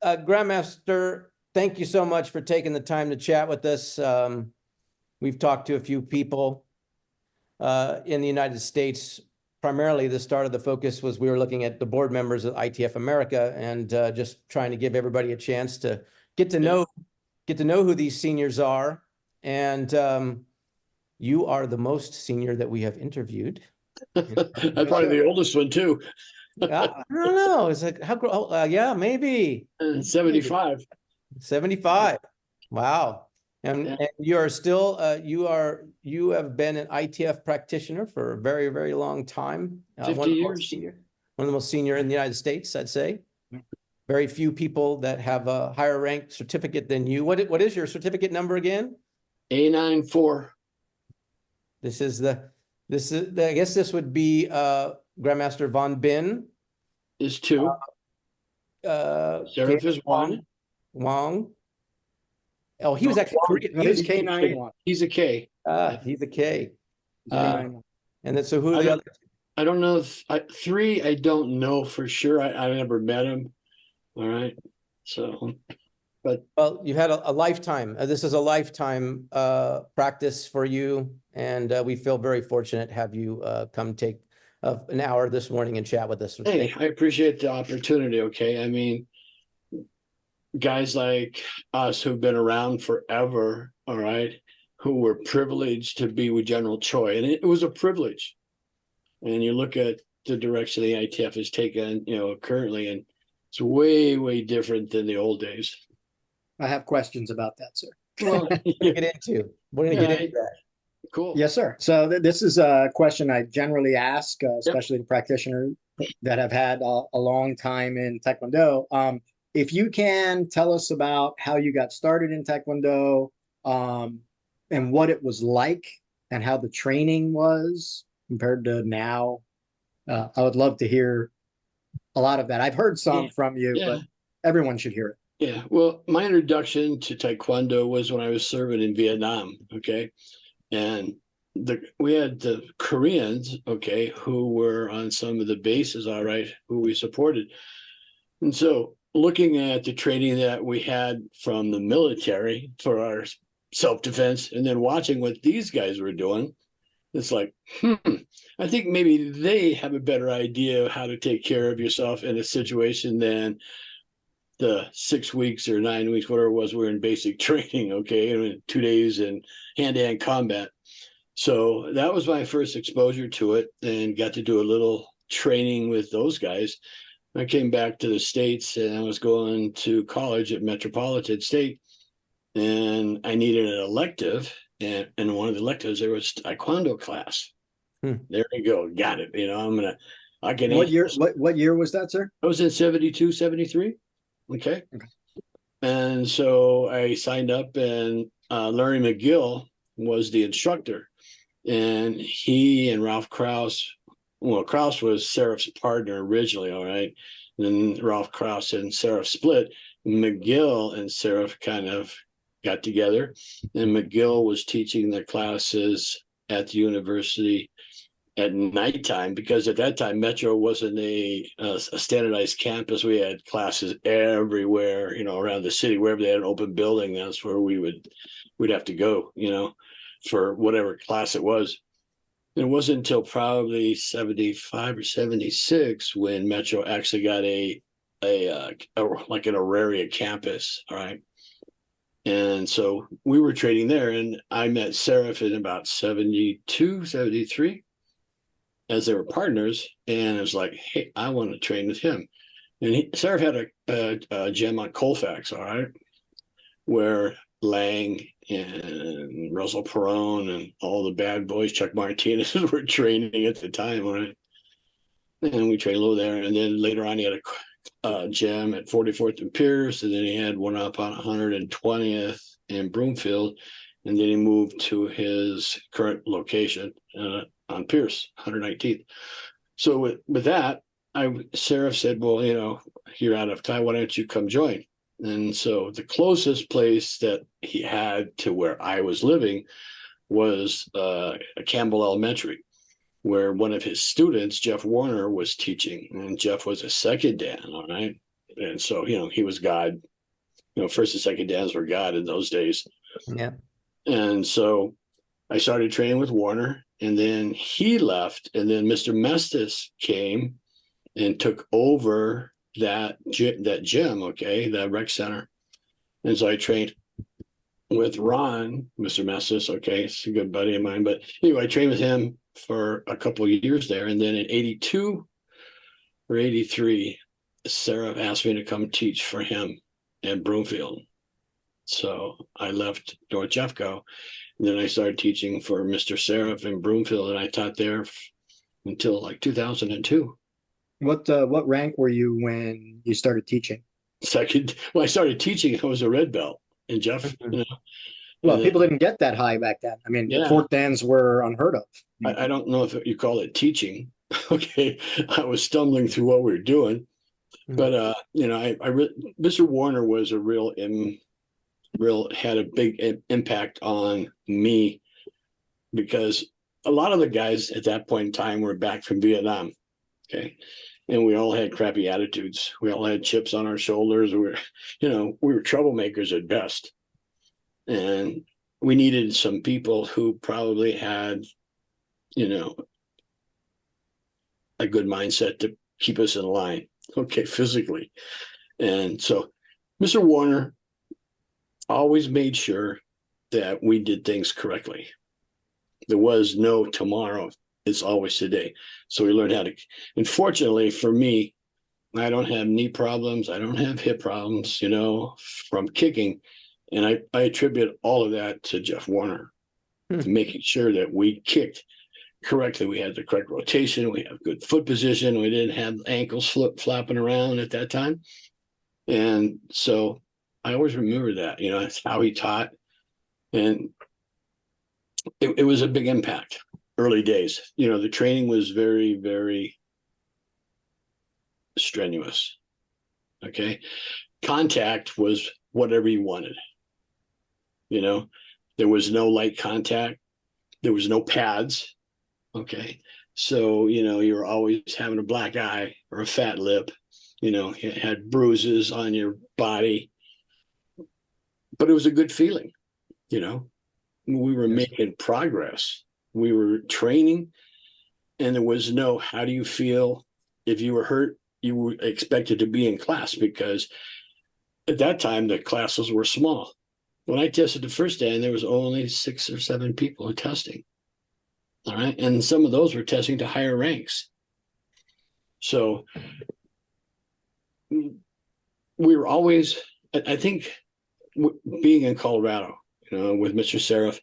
Grandmaster, thank you so much for taking the time to chat with us. We've talked to a few people in the United States. Primarily, the start of the focus was we were looking at the board members of ITF America and just trying to give everybody a chance to get to know who these seniors are. And you are the most senior that we have interviewed. I'm probably the oldest one too. I don't know. It's like yeah, maybe 75. 75. Wow. And you are still you have been an ITF practitioner for a very, very long time. 50 years. One of the most senior in the United States, I'd say. Very few people that have a higher ranked certificate than you. What is your certificate number again? A94. I guess this would be Grandmaster Von Bin. Is 2. Sheriff is 1. Wong. Oh, he was actually Korean. No, he's K91. He's a K. He's a K. And then so who are the other? I don't know if 3. I don't know for sure. I never met him. All right. So, but well, you had a lifetime. This is a lifetime practice for you, and we feel very fortunate to have you come take an hour this morning and chat with us. Hey, I appreciate the opportunity. Okay, I mean, guys like us who've been around forever, all right, who were privileged to be with General Choi, and it was a privilege. And you look at the direction the ITF has taken, currently, and it's way, way different than the old days. I have questions about that, sir. Well, we're going to get into that. Cool. Yes, sir. So this is a question I generally ask, especially to practitioners that have had a long time in Taekwondo. If you can tell us about how you got started in Taekwondo, and what it was like and how the training was compared to now, I would love to hear a lot of that. I've heard some from you, but everyone should hear it. Yeah. Well, my introduction to Taekwondo was when I was serving in Vietnam. Okay. And we had the Koreans, okay, who were on some of the bases, all right, who we supported. And so looking at the training that we had from the military for our self-defense and then watching what these guys were doing, it's like, I think maybe they have a better idea of how to take care of yourself in a situation than the 6 weeks or 9 weeks, whatever it was, we're in basic training, okay, 2 days in hand-to-hand combat. So that was my first exposure to it and got to do a little training with those guys. I came back to the States and I was going to college at Metropolitan State, and I needed an elective. And in one of the electives, there was Taekwondo class. There you go. Got it. I can. What year was that, sir? I was in 72, 73. Okay. And so I signed up, and Larry McGill was the instructor. And he and Ralph Krause, well, Krause was Seraph's partner originally, all right. And then Ralph Krause and Seraph split. McGill and Seraph kind of got together, and McGill was teaching the classes at the university at nighttime, because at that time Metro wasn't a standardized campus. We had classes everywhere, around the city. Wherever they had an open building, that's where we'd have to go, for whatever class it was. And it wasn't until probably 75 or 76 when Metro actually got like an Auraria campus, all right. And so we were training there, and I met Seraph in about 72, 73 as they were partners. And it was like, hey, I want to train with him. And Seraph had a gym on Colfax, all right, where Lang and Russell Perone and all the bad boys, Chuck Martinez, were training at the time, all right. And we trained a little there. And then later on, he had a gym at 44th and Pierce, and then he had one up on 120th and Broomfield, and then he moved to his current location on Pierce, 119th. So with that, Seraph said, well, you're out of time, why don't you come join? And so the closest place that he had to where I was living was Campbell Elementary, where one of his students, Jeff Warner, was teaching. And Jeff was a second dan, all right? And so, he was God. First and second dans were God in those days. Yeah. And so I started training with Warner, and then he left, and then Mr. Mestis came and took over that gym, okay, that rec center. And so I trained with Ron, Mr. Mestis, okay, it's a good buddy of mine. But anyway, I trained with him for a couple of years there. And then in 82 or 83, Sarah asked me to come teach for him at Broomfield. So I left North Jeffco. And then I started teaching for Mr. Seraph in Broomfield, and I taught there until like 2002. What rank were you when you started teaching? Second, when I started teaching, I was a red belt. And Jeff, Well, and people didn't get that high back then. I mean, Yeah. fourth dans were unheard of. I don't know if you call it teaching. Okay, I was stumbling through what we were doing, but Mr. Warner was a real had a big impact on me, because a lot of the guys at that point in time were back from Vietnam. Okay. And we all had crappy attitudes. We all had chips on our shoulders. We were troublemakers at best. And we needed some people who probably had, a good mindset to keep us in line, okay, physically. And so Mr. Warner always made sure that we did things correctly. There was no tomorrow. It's always today. So we learned how to, unfortunately for me, I don't have knee problems. I don't have hip problems, from kicking. And I attribute all of that to Jeff Warner, to making sure that we kicked correctly. We had the correct rotation. We have good foot position. We didn't have ankles flapping around at that time. And so I always remember that, that's how he taught. And it was a big impact. Early days, the training was very, very strenuous. Okay. Contact was whatever you wanted. There was no light contact. There was no pads. Okay. So, you were always having a black eye or a fat lip, you had bruises on your body, but it was a good feeling. We were making progress. We were training, and there was no, how do you feel if you were hurt? You were expected to be in class, because at that time the classes were small. When I tested the first day, there was only 6 or 7 people testing. All right. And some of those were testing to higher ranks. So we were always, I think, being in Colorado, with Mr. Seraph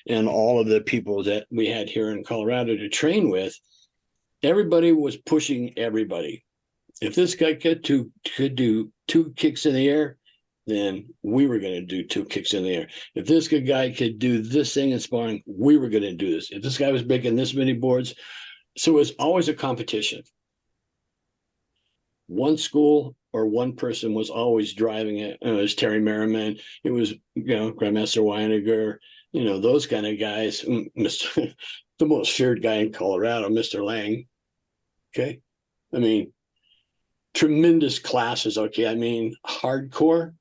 and all of the people that we had here in Colorado to train with, everybody was pushing everybody. If this guy could do 2 kicks in the air, then we were going to do 2 kicks in the air. If this good guy could do this thing in sparring, we were going to do this. If this guy was making this many boards, so it was always a competition. One school or one person was always driving it. It was Terry Merriman. It was, Grandmaster Weiniger, those kind of guys. The most feared guy in Colorado, Mr. Lang. Okay. I mean, tremendous classes. Okay. I mean, hardcore.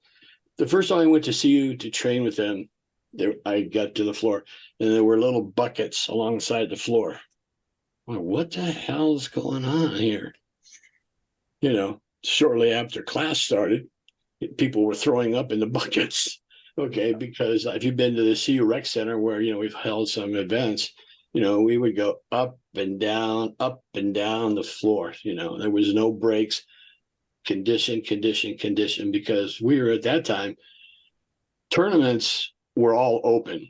The first time I went to CU to train with them, I got to the floor, and there were little buckets alongside the floor. I'm like, what the hell is going on here? Shortly after class started, people were throwing up in the buckets. Okay, because if you've been to the CU Rec Center where, we've held some events, we would go up and down the floor. There was no breaks. Condition, because we were at that time, tournaments were all open.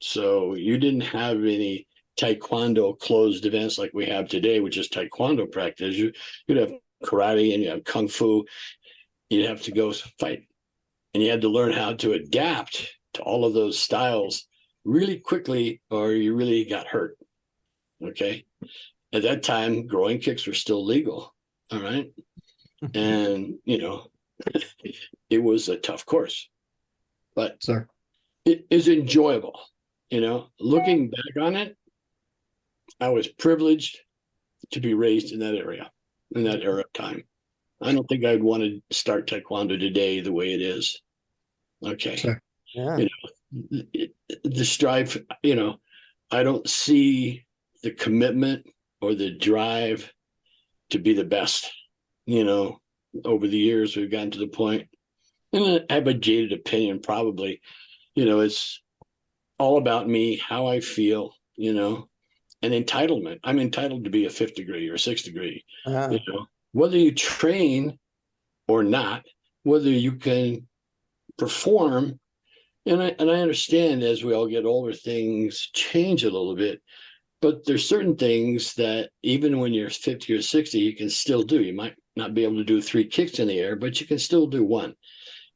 So you didn't have any Taekwondo closed events like we have today, which is Taekwondo practice. You'd have karate and you have Kung Fu. You'd have to go fight. And you had to learn how to adapt to all of those styles really quickly, or you really got hurt. Okay. At that time, groin kicks were still legal. All right. And, it was a tough course, but it is enjoyable. Looking back on it, I was privileged to be raised in that area, in that era of time. I don't think I'd want to start Taekwondo today the way it is. Okay. Sure. Yeah. The strive, I don't see the commitment or the drive to be the best. Over the years, we've gotten to the point, and I have a jaded opinion, probably, it's all about me, how I feel, and entitlement. I'm entitled to be a 5th degree or a 6th degree, Uh-huh. whether you train or not, whether you can perform. And I understand as we all get older, things change a little bit, but there's certain things that even when you're 50 or 60, you can still do. You might not be able to do 3 kicks in the air, but you can still do one.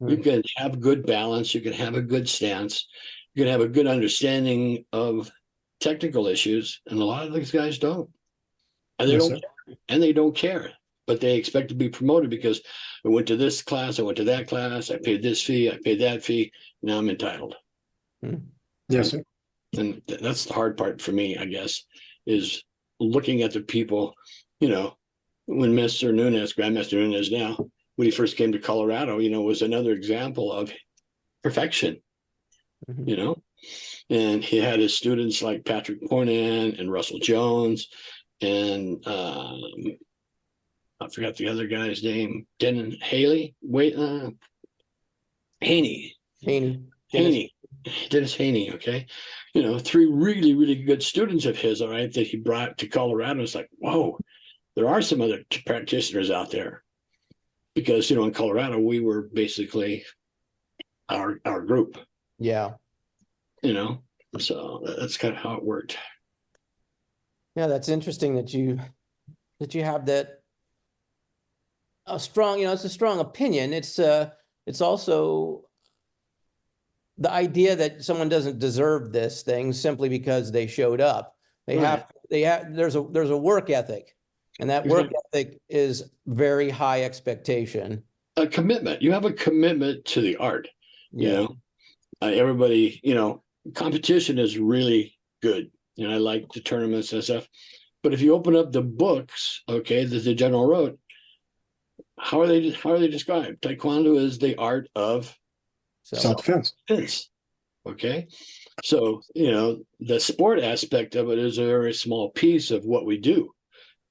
You can have good balance. You can have a good stance. You can have a good understanding of technical issues. And a lot of these guys don't. And they Yes, don't sir. care. And they don't care. But they expect to be promoted because I went to this class, I went to that class, I paid this fee, I paid that fee. Now I'm entitled. Yes, sir. And that's the hard part for me, I guess, is looking at the people, when Mr. Nunes, Grandmaster Nunes now, when he first came to Colorado, was another example of perfection, Mhm. And he had his students like Patrick Pornan and Russell Jones and I forgot the other guy's name, Dennis Haley. Haney. Haney. Haney. Dennis Haney, okay. 3 really, really good students of his, all right, that he brought to Colorado. It's like, whoa, there are some other practitioners out there. Because, in Colorado, we were basically our group, Yeah. So that's kind of how it worked. Yeah, that's interesting that you have that a strong, it's a strong opinion. It's also the idea that someone doesn't deserve this thing simply because they showed up. Right. There's a work ethic, and that work ethic is very high expectation. A commitment. You have a commitment to the art. Yeah. Everybody, competition is really good. I like the tournaments and stuff. But if you open up the books, okay, that the general wrote, how are they described? Taekwondo is the art of Self-defense. self-defense. Okay. So, the sport aspect of it is a very small piece of what we do,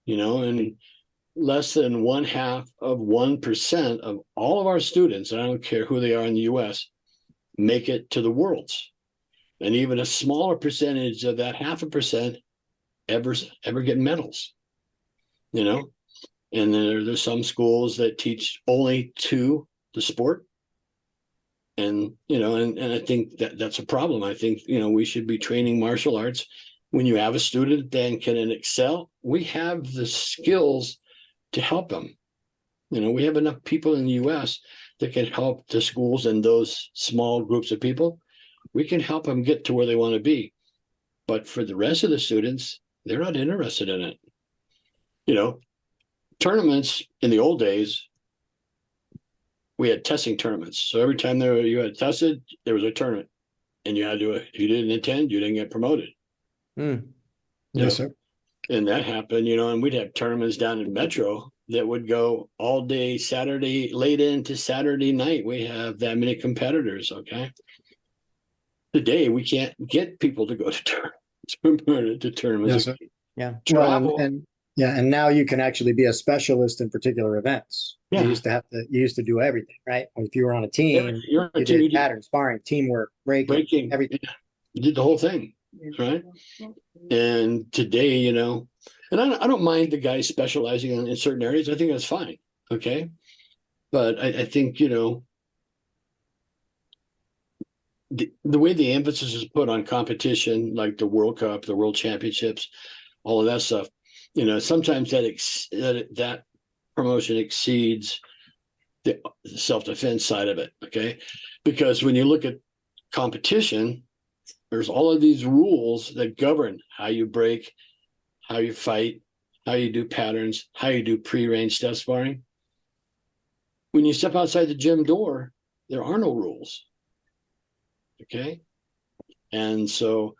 and less than 0.5% of all of our students, I don't care who they are in the US, make it to the worlds. And even a smaller percentage of that 0.5% ever get medals, and there's some schools that teach only to the sport. And, and I think that's a problem. I think, we should be training martial arts. When you have a student that can excel, we have the skills to help them. We have enough people in the US that can help the schools and those small groups of people. We can help them get to where they want to be. But for the rest of the students, they're not interested in it. Tournaments in the old days, we had testing tournaments. So every time you had tested, there was a tournament. And you had to, if you didn't attend, you didn't get promoted. Yes, sir. And that happened, and we'd have tournaments down in Metro that would go all day Saturday, late into Saturday night. We have that many competitors, okay? Today, we can't get people to go to tournaments. Yes, sir. Yeah. Travel. Well, and now you can actually be a specialist in particular events. Yeah. You used to do everything, right? If you were on a team, You're on a you team, did pattern, sparring, teamwork, breaking, everything. Yeah. You did the whole thing, right? And today, and I don't mind the guys specializing in certain areas. I think that's fine, okay? But I think, the way the emphasis is put on competition, like the World Cup, the World Championships, all of that stuff, sometimes that promotion exceeds the self-defense side of it, okay? Because when you look at competition, there's all of these rules that govern how you break, how you fight, how you do patterns, how you do pre-range step sparring. When you step outside the gym door, there are no rules. Okay. And so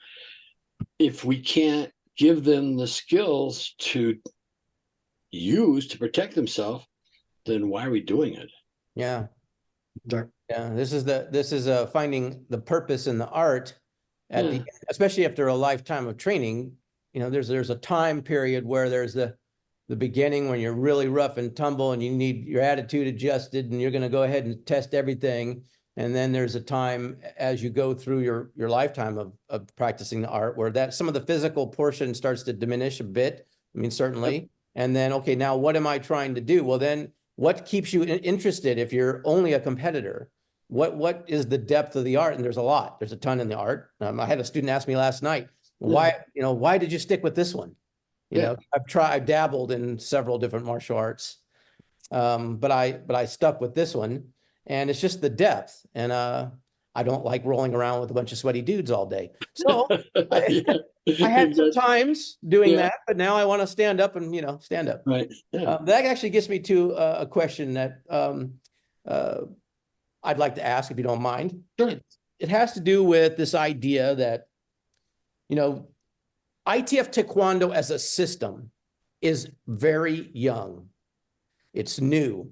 if we can't give them the skills to use to protect themselves, then why are we doing it? Yeah. Sure. Yeah, this is finding the purpose in the art at the, Yeah. especially after a lifetime of training. You know, there's a time period where there's the beginning when you're really rough and tumble and you need your attitude adjusted and you're going to go ahead and test everything. And then there's a time as you go through your lifetime of practicing the art where that some of the physical portion starts to diminish a bit. I mean, certainly. And then, okay, now what am I trying to do? Well, then what keeps you interested if you're only a competitor? What is the depth of the art? And there's a lot. There's a ton in the art. I had a student ask me last night, why did you stick with this one? You know, I've dabbled in several different martial arts, but I stuck with this one, and it's just the depth. And I don't like rolling around with a bunch of sweaty dudes all day. So I had some times doing that, but now I want to stand up and stand up. Right. Yeah. That actually gets me to a question that I'd like to ask, if you don't mind. Sure. It has to do with this idea that, ITF Taekwondo as a system is very young. It's new.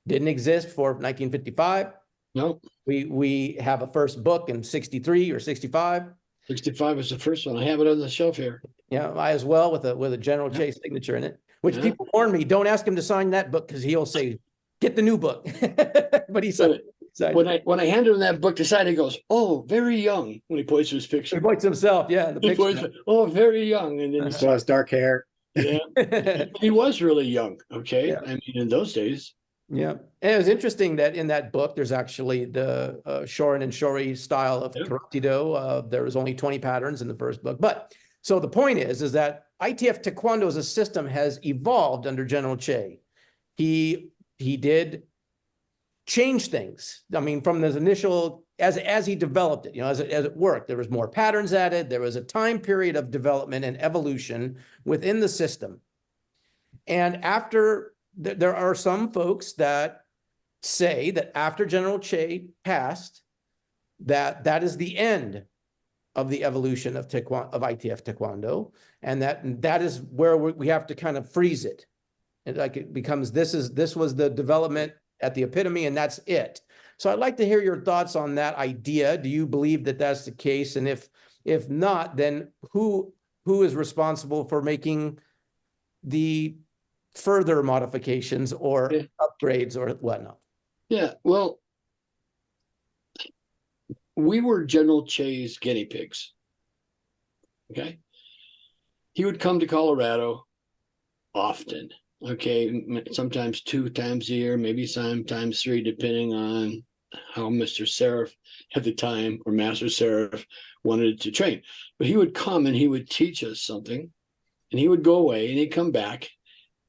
Didn't exist before 1955. No. We have a first book in 63 or 65. 65 is the first one. I have it on the shelf here. Yeah, I as well, with a General Chase signature in it, which people warn me, don't ask him to sign that book because he'll say, get the new book. But he said, when I handed him that book to sign, he goes, "Oh, very young." When he points to his picture, he points to himself. Yeah, the picture. Points, "Oh, very young," and then So his dark hair. yeah, he was really young. Okay, Yeah. I mean, in those days. Yeah, and it was interesting that in that book, there's actually the Shorin and Shori style of Akard-do. There was only 20 patterns in the first book. But so the point is that ITF Taekwondo as a system has evolved under General Che. He did change things. I mean, from his initial, as he developed it, as it worked, there was more patterns added. There was a time period of development and evolution within the system. And after, there are some folks that say that after General Che passed, that is the end of the evolution of ITF Taekwondo, and that is where we have to kind of freeze it. And like it becomes, this was the development at the epitome, and that's it. So I'd like to hear your thoughts on that idea. Do you believe that that's the case? And if not, then who is responsible for making the further modifications or upgrades or whatnot? Yeah, well, we were General Che's guinea pigs. Okay. He would come to Colorado often. Okay, sometimes 2 times a year, maybe sometimes 3, depending on how Mr. Seraph at the time, or Master Seraph, wanted to train. But he would come and he would teach us something, and he would go away and he'd come back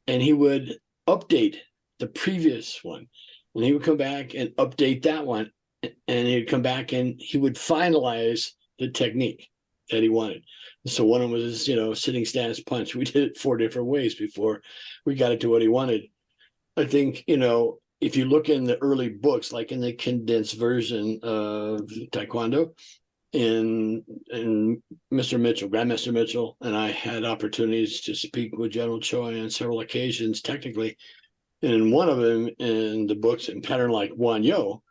and he would update the previous one. And he would come back and update that one. And he'd come back and he would finalize the technique that he wanted. So one of them was, sitting stance punch. We did it 4 different ways before we got it to what he wanted. I think, if you look in the early books, like in the condensed version of Taekwondo, and Mr. Mitchell, Grandmaster Mitchell, and I had opportunities to speak with General Choi on several occasions, technically. And in one of them, in the books, in pattern like Wan Yo,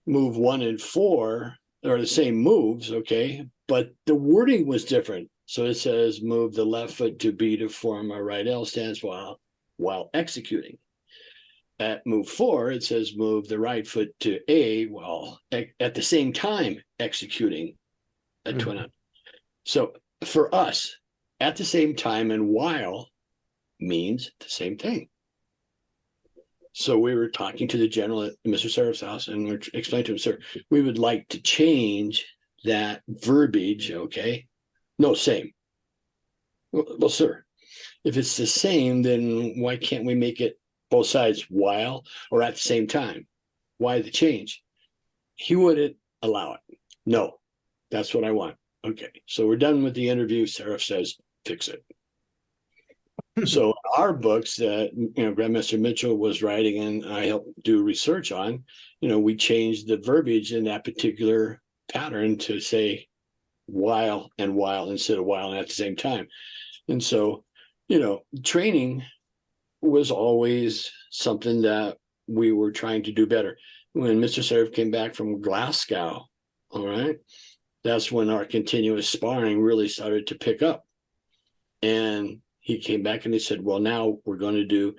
move 1 and 4 are the same moves, okay, but the wording was different. So it says move the left foot to B to form a right L stance while executing. At move 4, it says move the right foot to A while at the same time executing a twin up. So for us, at the same time and while means the same thing. So we were talking to the general at Mr. Seraph's house, and we're explaining to him, "Sir, we would like to change that verbiage." Okay, no, same. Well, sir, if it's the same, then why can't we make it both sides while or at the same time? Why the change? He wouldn't allow it. No, that's what I want. Okay, so we're done with the interview. Seraph says, "Fix it." So our books that Grandmaster Mitchell was writing and I helped do research on, we changed the verbiage in that particular pattern to say while instead of while and at the same time. And so, training was always something that we were trying to do better. When Mr. Serif came back from Glasgow, all right, that's when our continuous sparring really started to pick up. And he came back and he said, well, now we're going to do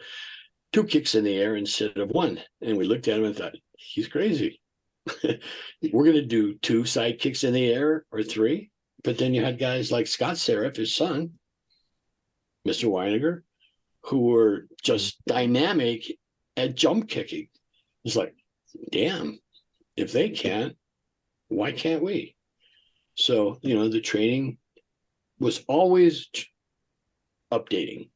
2 kicks in the air instead of 1. And we looked at him and thought, he's crazy. We're going to do 2 side kicks in the air or 3. But then you had guys like Scott Serif, his son, Mr. Weiniger, who were just dynamic at jump kicking. It's like, damn, if they can't, why can't we? So, you know, the training was always updating.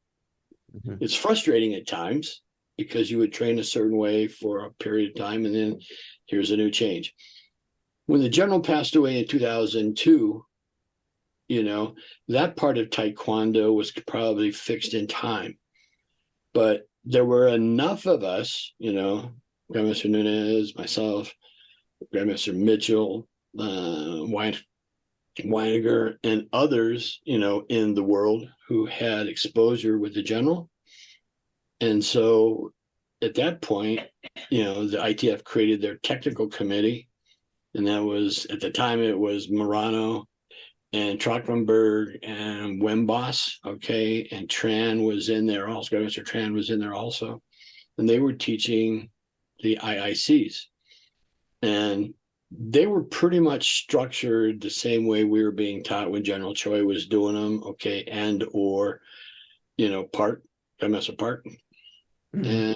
Mhm. It's frustrating at times because you would train a certain way for a period of time and then here's a new change. When the general passed away in 2002, you know, that part of Taekwondo was probably fixed in time. But there were enough of us, you know, Grandmaster Nunez, myself, Grandmaster Mitchell, Weiniger, and others, you know, in the world who had exposure with the general. And so at that point, you know, the ITF created their technical committee. And that was, at the time, it was Morano and Trachtenberg and Wembos, okay, and Tran was in there also. Mr. Tran was in there also. And they were teaching the IICs. And they were pretty much structured the same way we were being taught when General Choi was doing them, okay, and or, you know, Grandmaster Park. And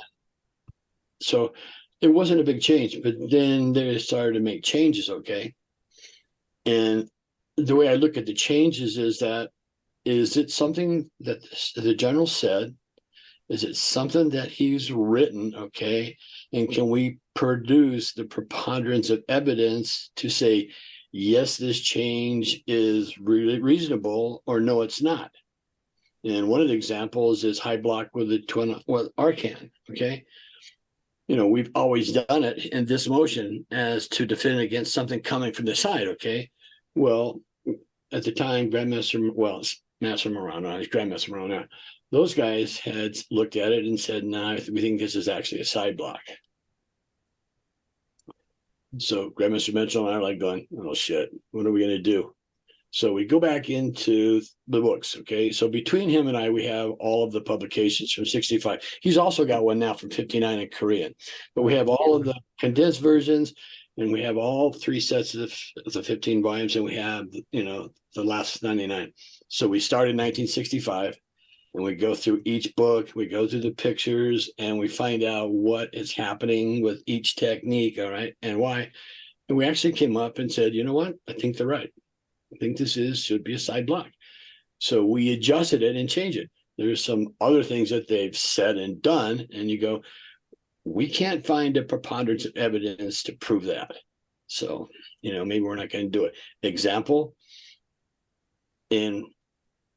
so it wasn't a big change, but then they started to make changes, okay? And the way I look at the changes is that, is it something that the general said? Is it something that he's written, okay? And can we produce the preponderance of evidence to say, yes, this change is really reasonable, or no, it's not? And one of the examples is high block with the Arcan, okay? You know, we've always done it in this motion as to defend against something coming from the side, okay? Well, at the time, Master Morano, Grandmaster Morano, those guys had looked at it and said, nah, we think this is actually a side block. So Grandmaster Mitchell and I are like going, oh shit, what are we going to do? So we go back into the books, okay? So between him and I, we have all of the publications from 65. He's also got one now from 59 in Korean. But we have all of the condensed versions, and we have all 3 sets of the 15 volumes, and we have, you know, the last 99. So we start in 1965, and we go through each book, we go through the pictures, and we find out what is happening with each technique, all right, and why. And we actually came up and said, you know what? I think they're right. I think this should be a side block. So we adjusted it and changed it. There's some other things that they've said and done, and you go, we can't find a preponderance of evidence to prove that. So, you know, maybe we're not going to do it. Example, in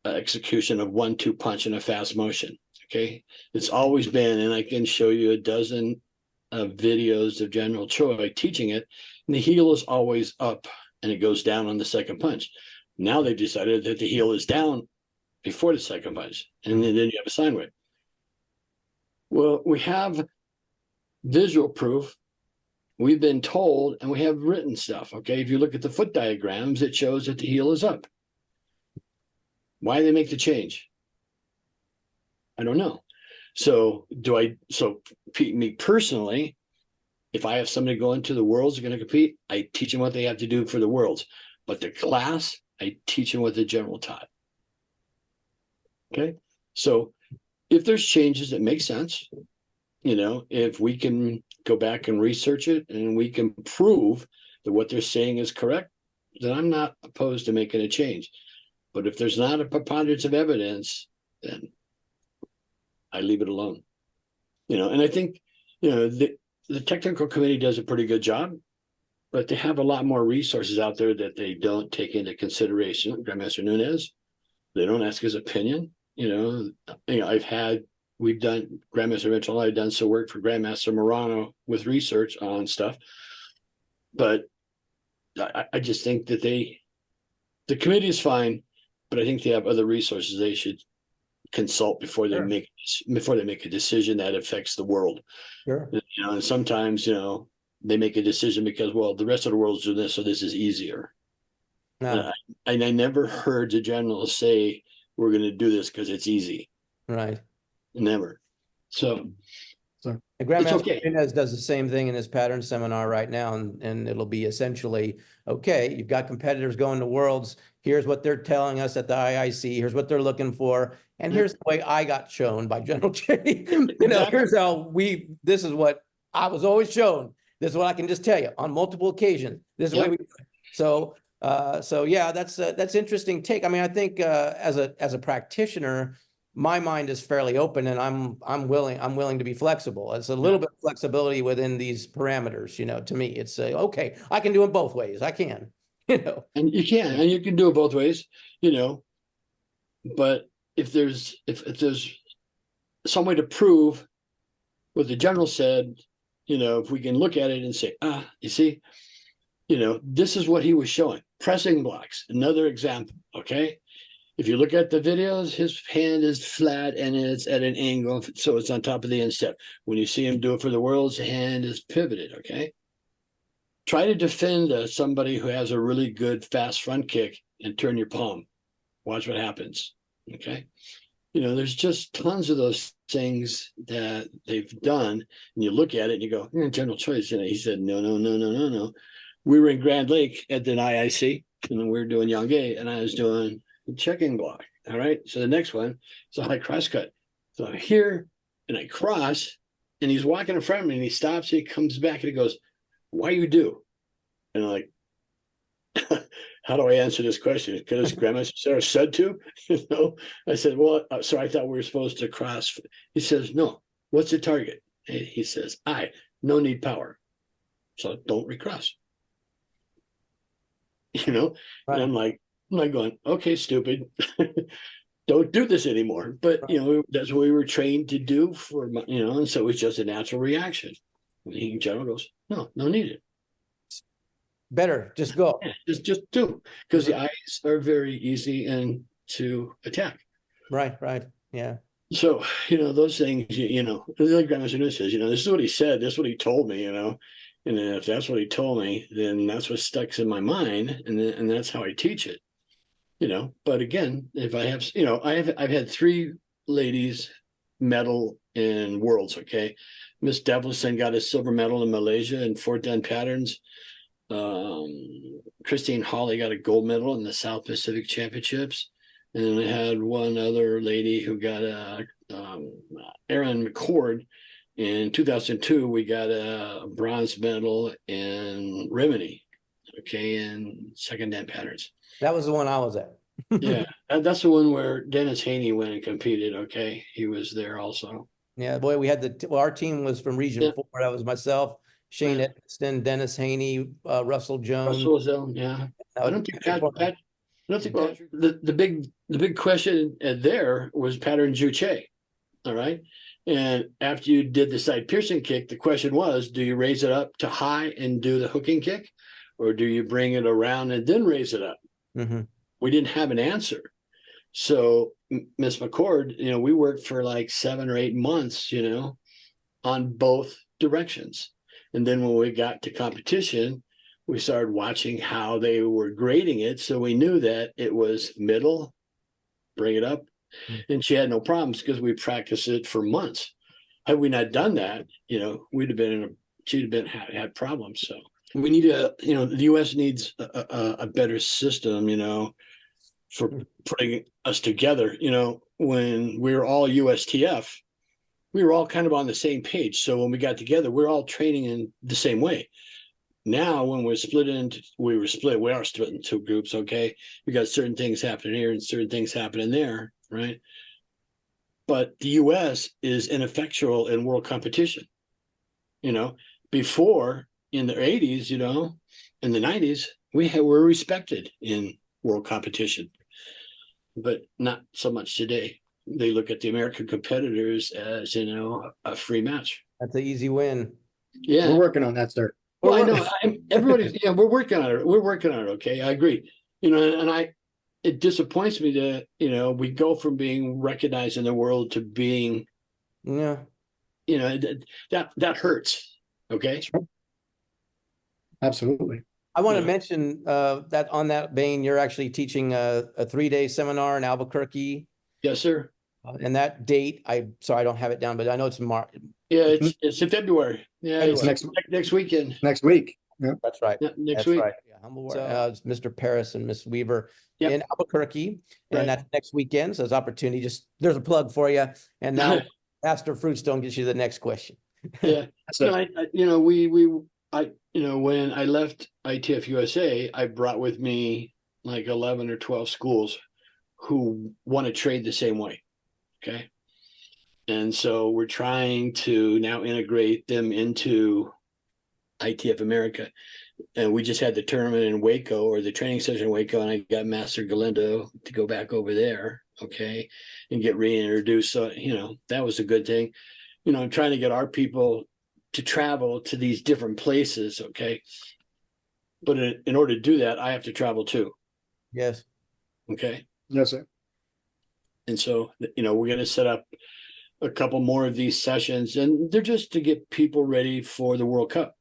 execution of 1-2 punch in a fast motion, okay? It's always been, and I can show you a dozen videos of General Choi teaching it, and the heel is always up and it goes down on the second punch. Now they've decided that the heel is down before the second punch, and then you have a sine wave. Well, we have visual proof. We've been told, and we have written stuff, okay? If you look at the foot diagrams, it shows that the heel is up. Why they make the change? I don't know. So me personally, if I have somebody going to the Worlds, going to compete, I teach them what they have to do for the Worlds. But the class, I teach them what the general taught. Okay. So if there's changes that make sense, you know, if we can go back and research it and we can prove that what they're saying is correct, then I'm not opposed to making a change. But if there's not a preponderance of evidence, then I leave it alone. You know, and I think, you know, the technical committee does a pretty good job, but they have a lot more resources out there that they don't take into consideration. Grandmaster Nunez, they don't ask his opinion. You know, we've done, Grandmaster Mitchell and I have done some work for Grandmaster Morano with research on stuff. But I just think that the committee is fine, but I think they have other resources they should consult before they Sure. make a decision that affects the world. Sure. And sometimes, they make a decision because, well, the rest of the world's doing this, so this is easier. No, And I never heard the general say, we're going to do this because it's easy. right. Never. So And it's Grandmaster okay. Martinez does the same thing in his pattern seminar right now, and it'll be essentially, okay, you've got competitors going to Worlds. Here's what they're telling us at the IIC. Here's what they're looking for. And here's the way I got shown by General J. Exactly. Here's how this is what I was always shown. This is what I can just tell you on multiple occasions. This is the way we do it. So yeah, that's interesting take. I mean, I think as a practitioner, my mind is fairly open, and I'm willing to be flexible. It's a little bit of flexibility within these parameters, to me. It's okay, I can do it both ways. I can, And you can do it both ways, but if there's some way to prove what the general said, if we can look at it and say, you see, this is what he was showing. Pressing blocks, another example. Okay. If you look at the videos, his hand is flat and it's at an angle, so it's on top of the instep. When you see him do it for the Worlds, the hand is pivoted, okay? Try to defend somebody who has a really good fast front kick and turn your palm. Watch what happens, okay? There's just tons of those things that they've done, and you look at it and you go, General Choice, he said, no. We were in Grand Lake at the IIC, and we were doing Yongay, and I was doing checking block. All right. So the next one is a high cross cut. So I'm here and I cross, and he's walking in front of me, and he stops, he comes back and he goes, why you do? And I'm like, how do I answer this question? Because Grandmaster Sarah said to, I said, well, so I thought we were supposed to cross. He says, no, what's the target? He says, no need power. So don't recross. Right. And I'm like going, okay, stupid. Don't do this anymore. But that's what we were trained to do and so it was just a natural reaction. And the general goes, no need it. Better just go. Yeah, just do, because the eyes are very easy and to attack. Right. Yeah. So those things, like Grandmaster says, this is what he said, this is what he told me, and if that's what he told me, then that's what sticks in my mind, and that's how I teach it. But again, if I have, I've had 3 ladies medal in Worlds. Okay. Miss Devlison got a silver medal in Malaysia in 4 Dan patterns. Christine Hawley got a gold medal in the South Pacific Championships. And I had one other lady who got Erin McCord in 2002. We got a bronze medal in Rimini. Okay. In 2nd Dan patterns. That was the one I was at. Yeah, that's the one where Dennis Haney went and competed. Okay, he was there also. Yeah, boy, we had our team was from Region 4. That was myself, Shane Edmiston, Dennis Haney, Russell Jones. Yeah. I don't think Patrick, the big question there was pattern Juche. All right. And after you did the side piercing kick, the question was, do you raise it up to high and do the hooking kick, or do you bring it around and then raise it up? Mm-hmm. We didn't have an answer. So Miss McCord, we worked for like 7 or 8 months, on both directions. And then when we got to competition, we started watching how they were grading it. So we knew that it was middle, bring it up. Mm-hmm. And she had no problems because we practiced it for months. Had we not done that, we'd have been she'd have had problems. So we need the U.S. needs a better system, for putting us together. When we were all USTF, we were all kind of on the same page. So when we got together, we're all training in the same way. Now, when we are split into 2 groups. Okay. We got certain things happening here and certain things happening there. Right. But the US is ineffectual in world competition. Before in the 80s, in the 90s, were respected in world competition, but not so much today. They look at the American competitors as, a free match. That's an easy win. Yeah. We're working on that, sir. Well, I know everybody's, we're working on it. We're working on it. Okay. I agree. And it disappoints me that, we go from being recognized in the world to being, Yeah. that hurts. Okay. Sure. Absolutely. I want to Yeah. mention that on that vein, you're actually teaching a 3-day seminar in Albuquerque. Yes, sir. And that date, sorry, I don't have it down, but I know it's March. Yeah, it's in February. Yeah, it's February. next weekend. Next week. Yeah. That's right. Yeah, next That's week. right. Yeah, humble So- it's Mr. Paris and Miss Weaver Yep. in Albuquerque, and Right. that's next weekend. So there's opportunity. Just there's a plug for you. And now Pastor Fruitstone gets you the next question. Yeah. So, When I left ITF USA, I brought with me like 11 or 12 schools who want to trade the same way. Okay. And so we're trying to now integrate them into ITF America. And we just had the tournament in Waco, or the training session in Waco, and I got Master Galindo to go back over there, okay, and get reintroduced. So, that was a good thing. I'm trying to get our people to travel to these different places, okay? But in order to do that, I have to travel too, Yes. okay? yes, sir. And so, we're going to set up a couple more of these sessions, and they're just to get people ready for the World Cup.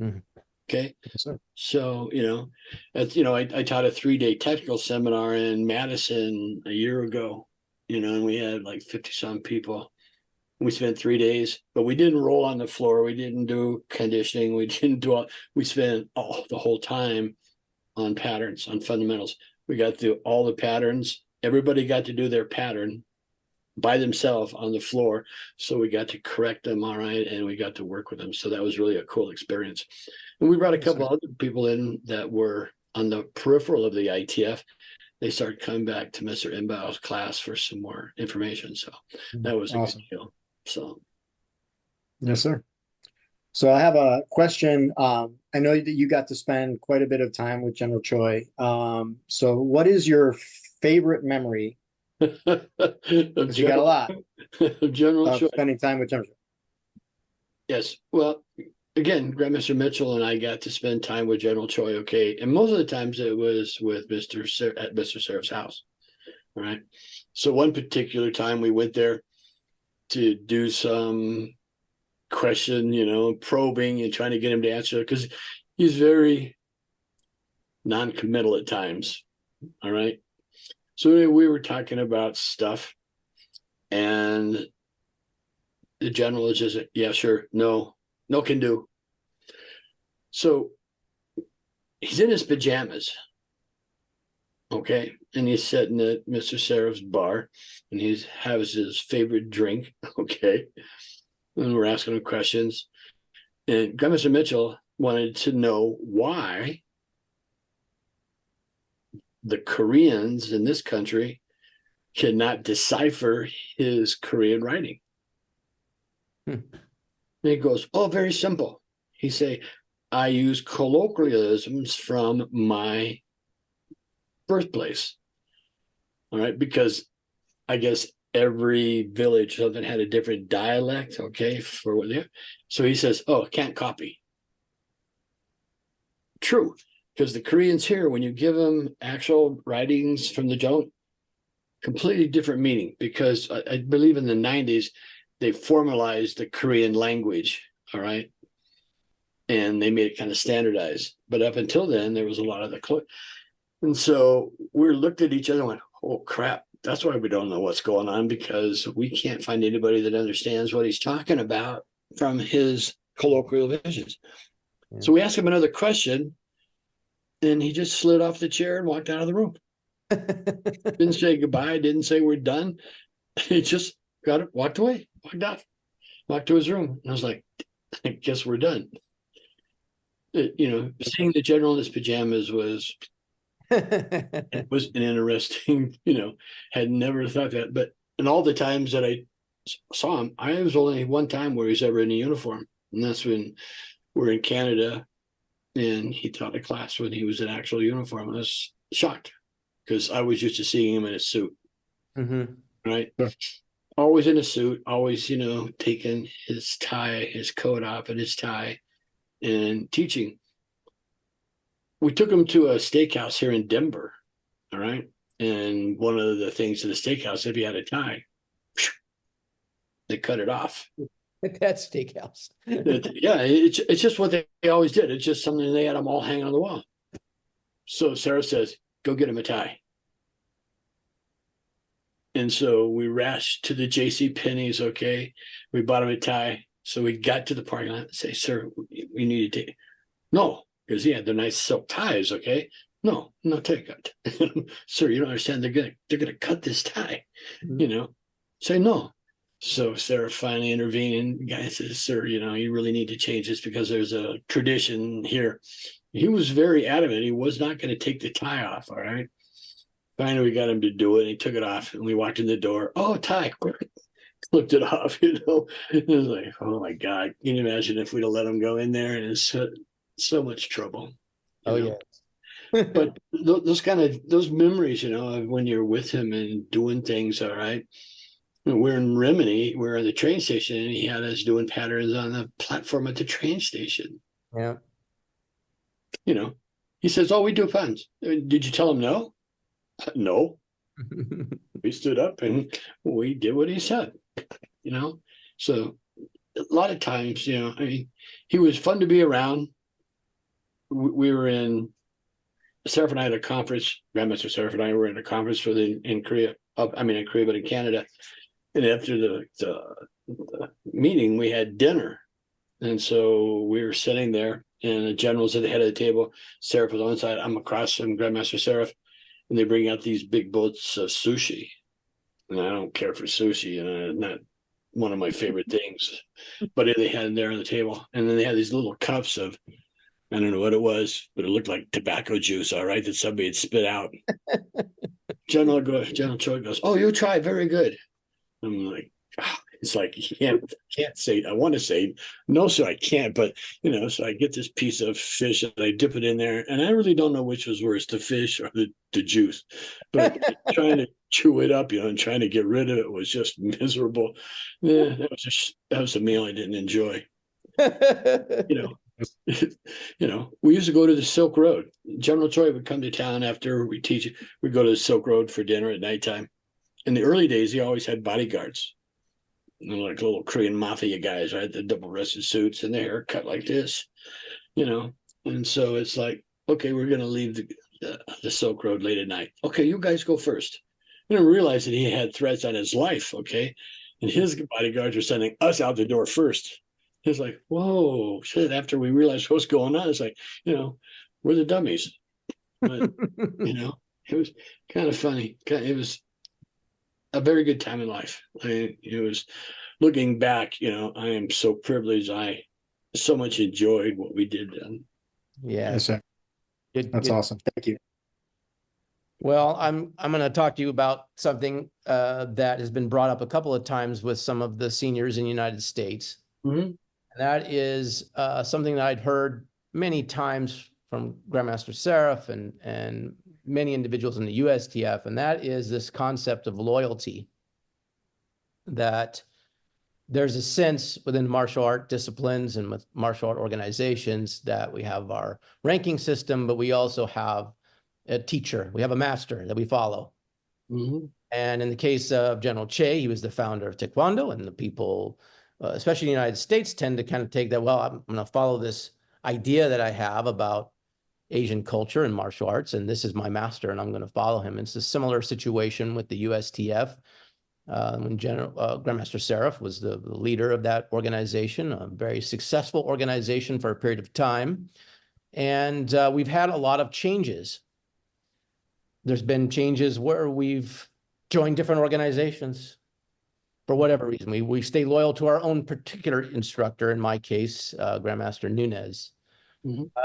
Mhm. Okay. Yes, sir. So, I taught a 3-day technical seminar in Madison a year ago, and we had like 50 some people. We spent 3 days, but we didn't roll on the floor. We didn't do conditioning. We didn't do we spent the whole time on patterns, on fundamentals. We got through all the patterns. Everybody got to do their pattern by themselves on the floor. So we got to correct them. All right. And we got to work with them. So that was really a cool experience. And we brought a couple other people in that were on the peripheral of the ITF. They started coming back to Mr. Imbau's class for some more information. So that was a Awesome. good deal. So, Yes, sir. So I have a question. I know that you got to spend quite a bit of time with General Choi. So what is your favorite memory? Because you got a lot General of Choi. spending time with General Choi. Yes. Well, again, Grandmaster Mitchell and I got to spend time with General Choi. Okay. And most of the times it was with at Mr. Seraf's house. All right. So one particular time we went there to do some question, probing and trying to get him to answer, because he's very non-committal at times. All right. So anyway, we were talking about stuff, and the general is just, yeah, sure, no can do. So he's in his pajamas. Okay. And he's sitting at Mr. Seraf's bar, and he has his favorite drink. Okay. And we're asking him questions. And Grandmaster Mitchell wanted to know why the Koreans in this country cannot decipher his Korean writing. And he goes, oh, very simple. He say, I use colloquialisms from my birthplace. All right, because I guess every village something had a different dialect, okay, for what they. So he says, oh, can't copy. True, because the Koreans here, when you give them actual writings from the Joan, completely different meaning, because I believe in the 90s, they formalized the Korean language, all right? And they made it kind of standardized. But up until then, there was a lot of the. And so we looked at each other and went, oh, crap. That's why we don't know what's going on, because we can't find anybody that understands what he's talking about from his colloquial visions. Yeah. So we asked him another question, and he just slid off the chair and walked out of the room. Didn't say goodbye, didn't say we're done. He just got it, walked away, walked out, walked to his room. And I was like, I guess we're done. Seeing the general in his pajamas was it was an interesting, had never thought that. But in all the times that I saw him, I was only one time where he's ever in a uniform. And that's when we're in Canada, and he taught a class when he was in actual uniform. I was shocked because I was used to seeing him in a suit. Mm-hmm. Right. Sure. Always in a suit, always, taking his tie, his coat off and his tie and teaching. We took him to a steakhouse here in Denver, All right. And one of the things in the steakhouse, if you had a tie, they cut it off. That steakhouse. Yeah, it's just what they always did. It's just something they had them all hang on the wall. So Sarah says, go get him a tie. And so we rushed to the J.C. Penney's, okay? We bought him a tie. So we got to the parking lot and say, sir, we need a tie. No, because he had the nice silk ties, okay? No tie cut. Sir, you don't understand. They're gonna cut this tie, you know. Say no. So Sarah finally intervened. The guy says, sir, you really need to change this because there's a tradition here. He was very adamant. He was not going to take the tie off, all right? Finally, we got him to do it. And he took it off, and we walked in the door. Oh, tie. Flipped it off, It was like, oh, my God. Can you imagine if we'd have let him go in there? And it's so much trouble. Oh, yeah. But those memories, of when you're with him and doing things, all right. We're in Rimini, we're at the train station, and he had us doing patterns on the platform at the train station. Yeah. He says, oh, we do puns. Did you tell him no? No. We stood up and we did what he said, So a lot of times, he was fun to be around. We were in Seraph and I had a conference. Grandmaster Seraph and I were in a conference in Korea. In Korea, but in Canada. And after the meeting, we had dinner. And so we were sitting there, and the general's at the head of the table. Seraph was on one side. I'm across from Grandmaster Seraph. And they bring out these big boats of sushi. And I don't care for sushi, not one of my favorite things. But they had it there on the table. And then they had these little cups of, I don't know what it was, but it looked like tobacco juice, all right, that somebody had spit out. General Choi goes, oh, you tried, very good. I'm like, it's like, you can't say, I want to say, no, sir, I can't. But, so I get this piece of fish and I dip it in there. And I really don't know which was worse, the fish or the juice. But trying to chew it up, and trying to get rid of it was just miserable. Yeah, that was a meal I didn't enjoy. We used to go to the Silk Road. General Choi would come to town after we teach. We'd go to the Silk Road for dinner at nighttime. In the early days, he always had bodyguards, like little Korean mafia guys, right? The double-breasted suits and their hair cut like this, And so it's like, okay, we're going to leave the Silk Road late at night. Okay, you guys go first. I didn't realize that he had threats on his life, okay? And his bodyguards were sending us out the door first. It's like, whoa, shit. After we realized what's going on, it's like, we're the dummies. But, it was kind of funny. It was a very good time in life. It was looking back, I am so privileged. I so much enjoyed what we did then. Yeah. Yes, sir. That's awesome. Thank you. Well, I'm going to talk to you about something that has been brought up a couple of times with some of the seniors in the United States. Mm-hmm. And that is something that I'd heard many times from Grandmaster Seraph and many individuals in the USTF, and that is this concept of loyalty. That there's a sense within martial art disciplines and with martial art organizations that we have our ranking system, but we also have a teacher. We have a master that we follow. Mm-hmm. And in the case of General Che, he was the founder of Taekwondo, and the people, especially in the United States, tend to kind of take that, well, I'm going to follow this idea that I have about Asian culture and martial arts, and this is my master, and I'm going to follow him. And it's a similar situation with the USTF. When Grandmaster Seraph was the leader of that organization, a very successful organization for a period of time. And we've had a lot of changes. There's been changes where we've joined different organizations for whatever reason. We stay loyal to our own particular instructor, in my case, Grandmaster Nunez,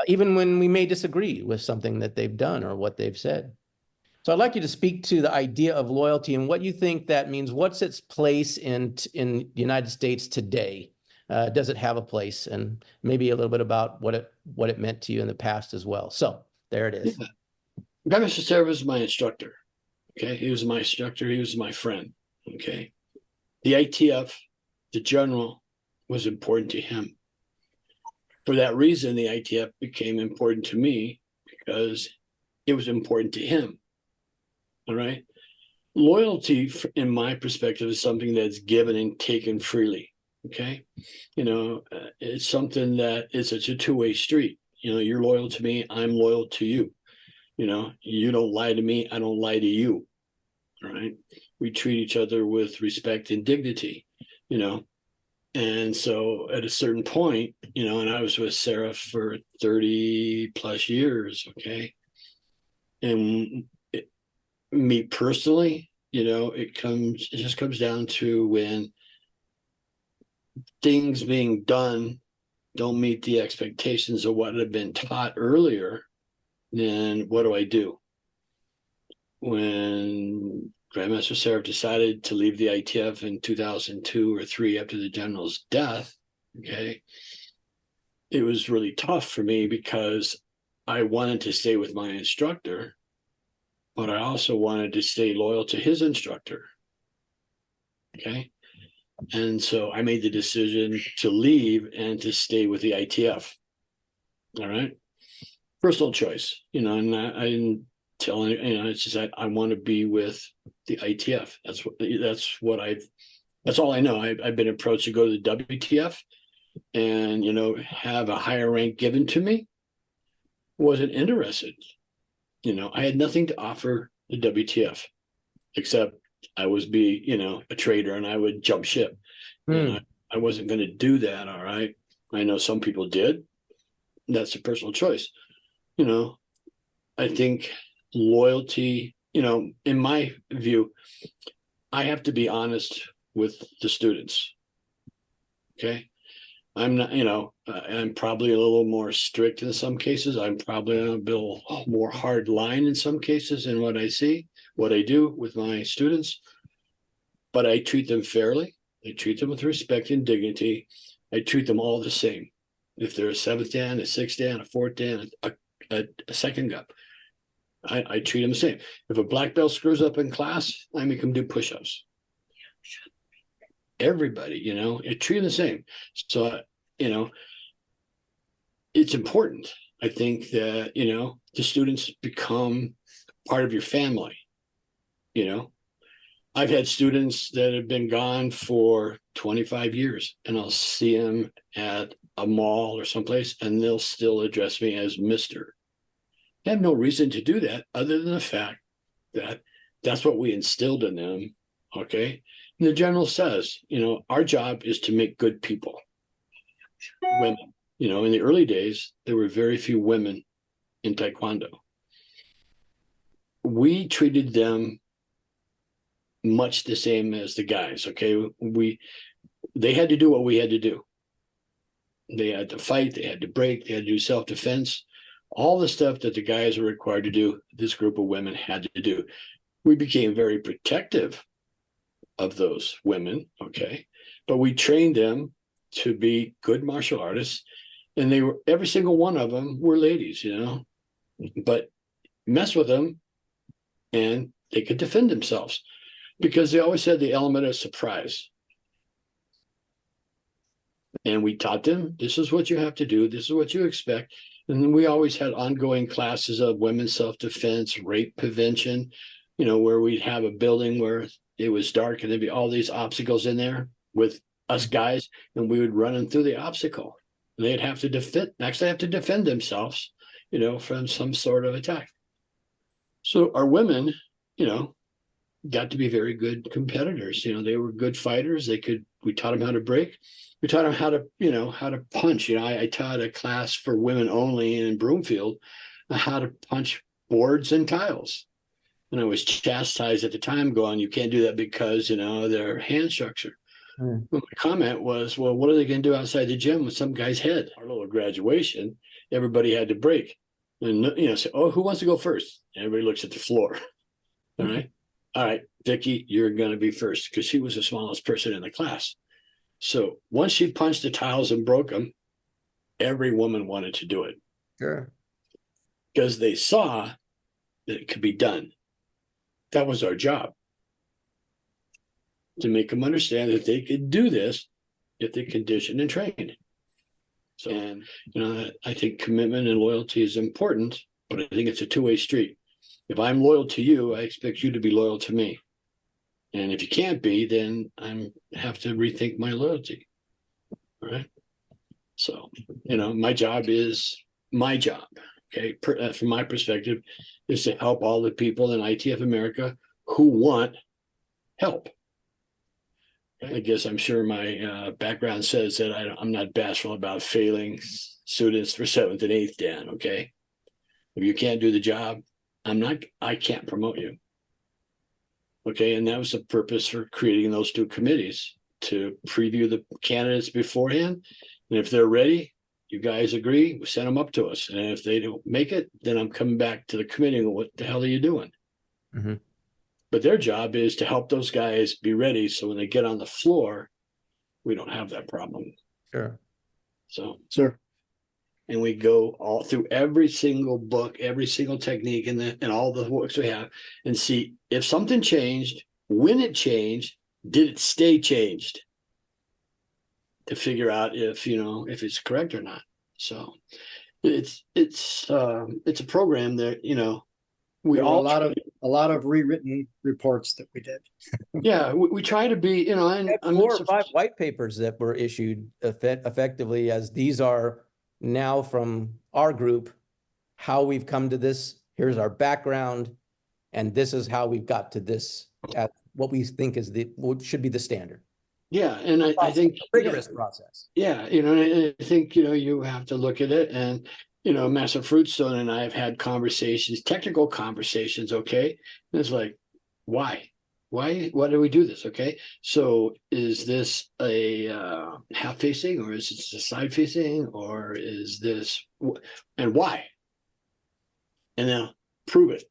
even when we may disagree with something that they've done or what they've said. So I'd like you to speak to the idea of loyalty and what you think that means. What's its place in the United States today? Does it have a place? And maybe a little bit about what it meant to you in the past as well. So there it is. Yeah. Grandmaster Seraph was my instructor. Okay, he was my instructor. He was my friend. Okay, the ITF, the general, was important to him. For that reason, the ITF became important to me because it was important to him. All right. Loyalty, in my perspective, is something that's given and taken freely. Okay. It's something that it's a two-way street. You're loyal to me, I'm loyal to you. You don't lie to me, I don't lie to you. All right. We treat each other with respect and dignity, And so at a certain point, and I was with Sarah for 30 plus years. Okay. And me personally, it just comes down to when things being done don't meet the expectations of what had been taught earlier, then what do I do? When Grandmaster Sarah decided to leave the ITF in 2002 or 3 after the general's death, okay, it was really tough for me because I wanted to stay with my instructor, but I also wanted to stay loyal to his instructor. Okay. And so I made the decision to leave and to stay with the ITF. All right. Personal choice, and I didn't tell any, it's just that I want to be with the ITF. That's all I know. I've been approached to go to the WTF and, have a higher rank given to me. Wasn't interested. I had nothing to offer the WTF except I was a traitor and I would jump ship. And I wasn't going to do that. All right. I know some people did. That's a personal choice. I think loyalty, in my view, I have to be honest with the students. Okay. I'm not, I'm probably a little more strict in some cases. I'm probably a bit more hard line in some cases in what I do with my students, but I treat them fairly. I treat them with respect and dignity. I treat them all the same. If they're a 7th Dan, a 6th Dan, a 4th Dan, a second gup, I treat them the same. If a black belt screws up in class, I make them do push-ups. Everybody, I treat them the same. So, it's important. I think that, the students become part of your family. I've had students that have been gone for 25 years and I'll see them at a mall or someplace and they'll still address me as Mr. I have no reason to do that other than the fact that that's what we instilled in them. Okay. And the general says, our job is to make good people. Women, in the early days, there were very few women in Taekwondo. We treated them much the same as the guys. Okay. They had to do what we had to do. They had to fight, they had to break, they had to do self-defense. All the stuff that the guys were required to do, this group of women had to do. We became very protective of those women, okay? But we trained them to be good martial artists, and every single one of them were ladies, but mess with them and they could defend themselves because they always had the element of surprise. And we taught them, this is what you have to do, this is what you expect. And then we always had ongoing classes of women's self-defense, rape prevention, where we'd have a building where it was dark and there'd be all these obstacles in there with us guys, and we would run them through the obstacle. They'd have to defend themselves, from some sort of attack. So our women, got to be very good competitors. They were good fighters. We taught them how to break. We taught them how to punch. I taught a class for women only in Broomfield, how to punch boards and tiles. And I was chastised at the time going, you can't do that because, their hand structure. My comment was, well, what are they going to do outside the gym with some guy's head? Our little graduation, everybody had to break. And, say, oh, who wants to go first? Everybody looks at the floor. All right. All right, Vicki, you're going to be first, because she was the smallest person in the class. So once she punched the tiles and broke them, every woman wanted to do it. Sure. Because they saw that it could be done. That was our job. To make them understand that they could do this if they conditioned and trained. So, I think commitment and loyalty is important, but I think it's a two-way street. If I'm loyal to you, I expect you to be loyal to me. And if you can't be, then I have to rethink my loyalty. All right. So, my job is my job. Okay. From my perspective, is to help all the people in ITF America who want help. I guess I'm sure my background says that I'm not bashful about failing students for 7th and 8th, Dan. Okay. If you can't do the job, I can't promote you. Okay. And that was the purpose for creating those 2 committees, to preview the candidates beforehand. And if they're ready, you guys agree, we send them up to us. And if they don't make it, then I'm coming back to the committee and what the hell are you doing? Mm-hmm. But their job is to help those guys be ready, so when they get on the floor, we don't have that problem. Sure. So, Sure. and we go all through every single book, every single technique, and all the works we have, and see if something changed, when it changed, did it stay changed, to figure out if it's correct or not. So, it's a program that we There were all a lot of rewritten reports that we did. yeah, we try to be, and Had I'm 4 not or 5 white papers that were issued effectively, as these are now from our group, how we've come to this. Here's our background, and this is how we've got to this, at what we think is what should be the standard. Yeah, and I think Rigorous process. Yeah, and I think you have to look at it, and Master Fruitstone and I have had conversations, technical conversations. Okay, and it's like, why do we do this? Okay, so is this a half facing, or is it a side facing, or is this, and why? And now prove it.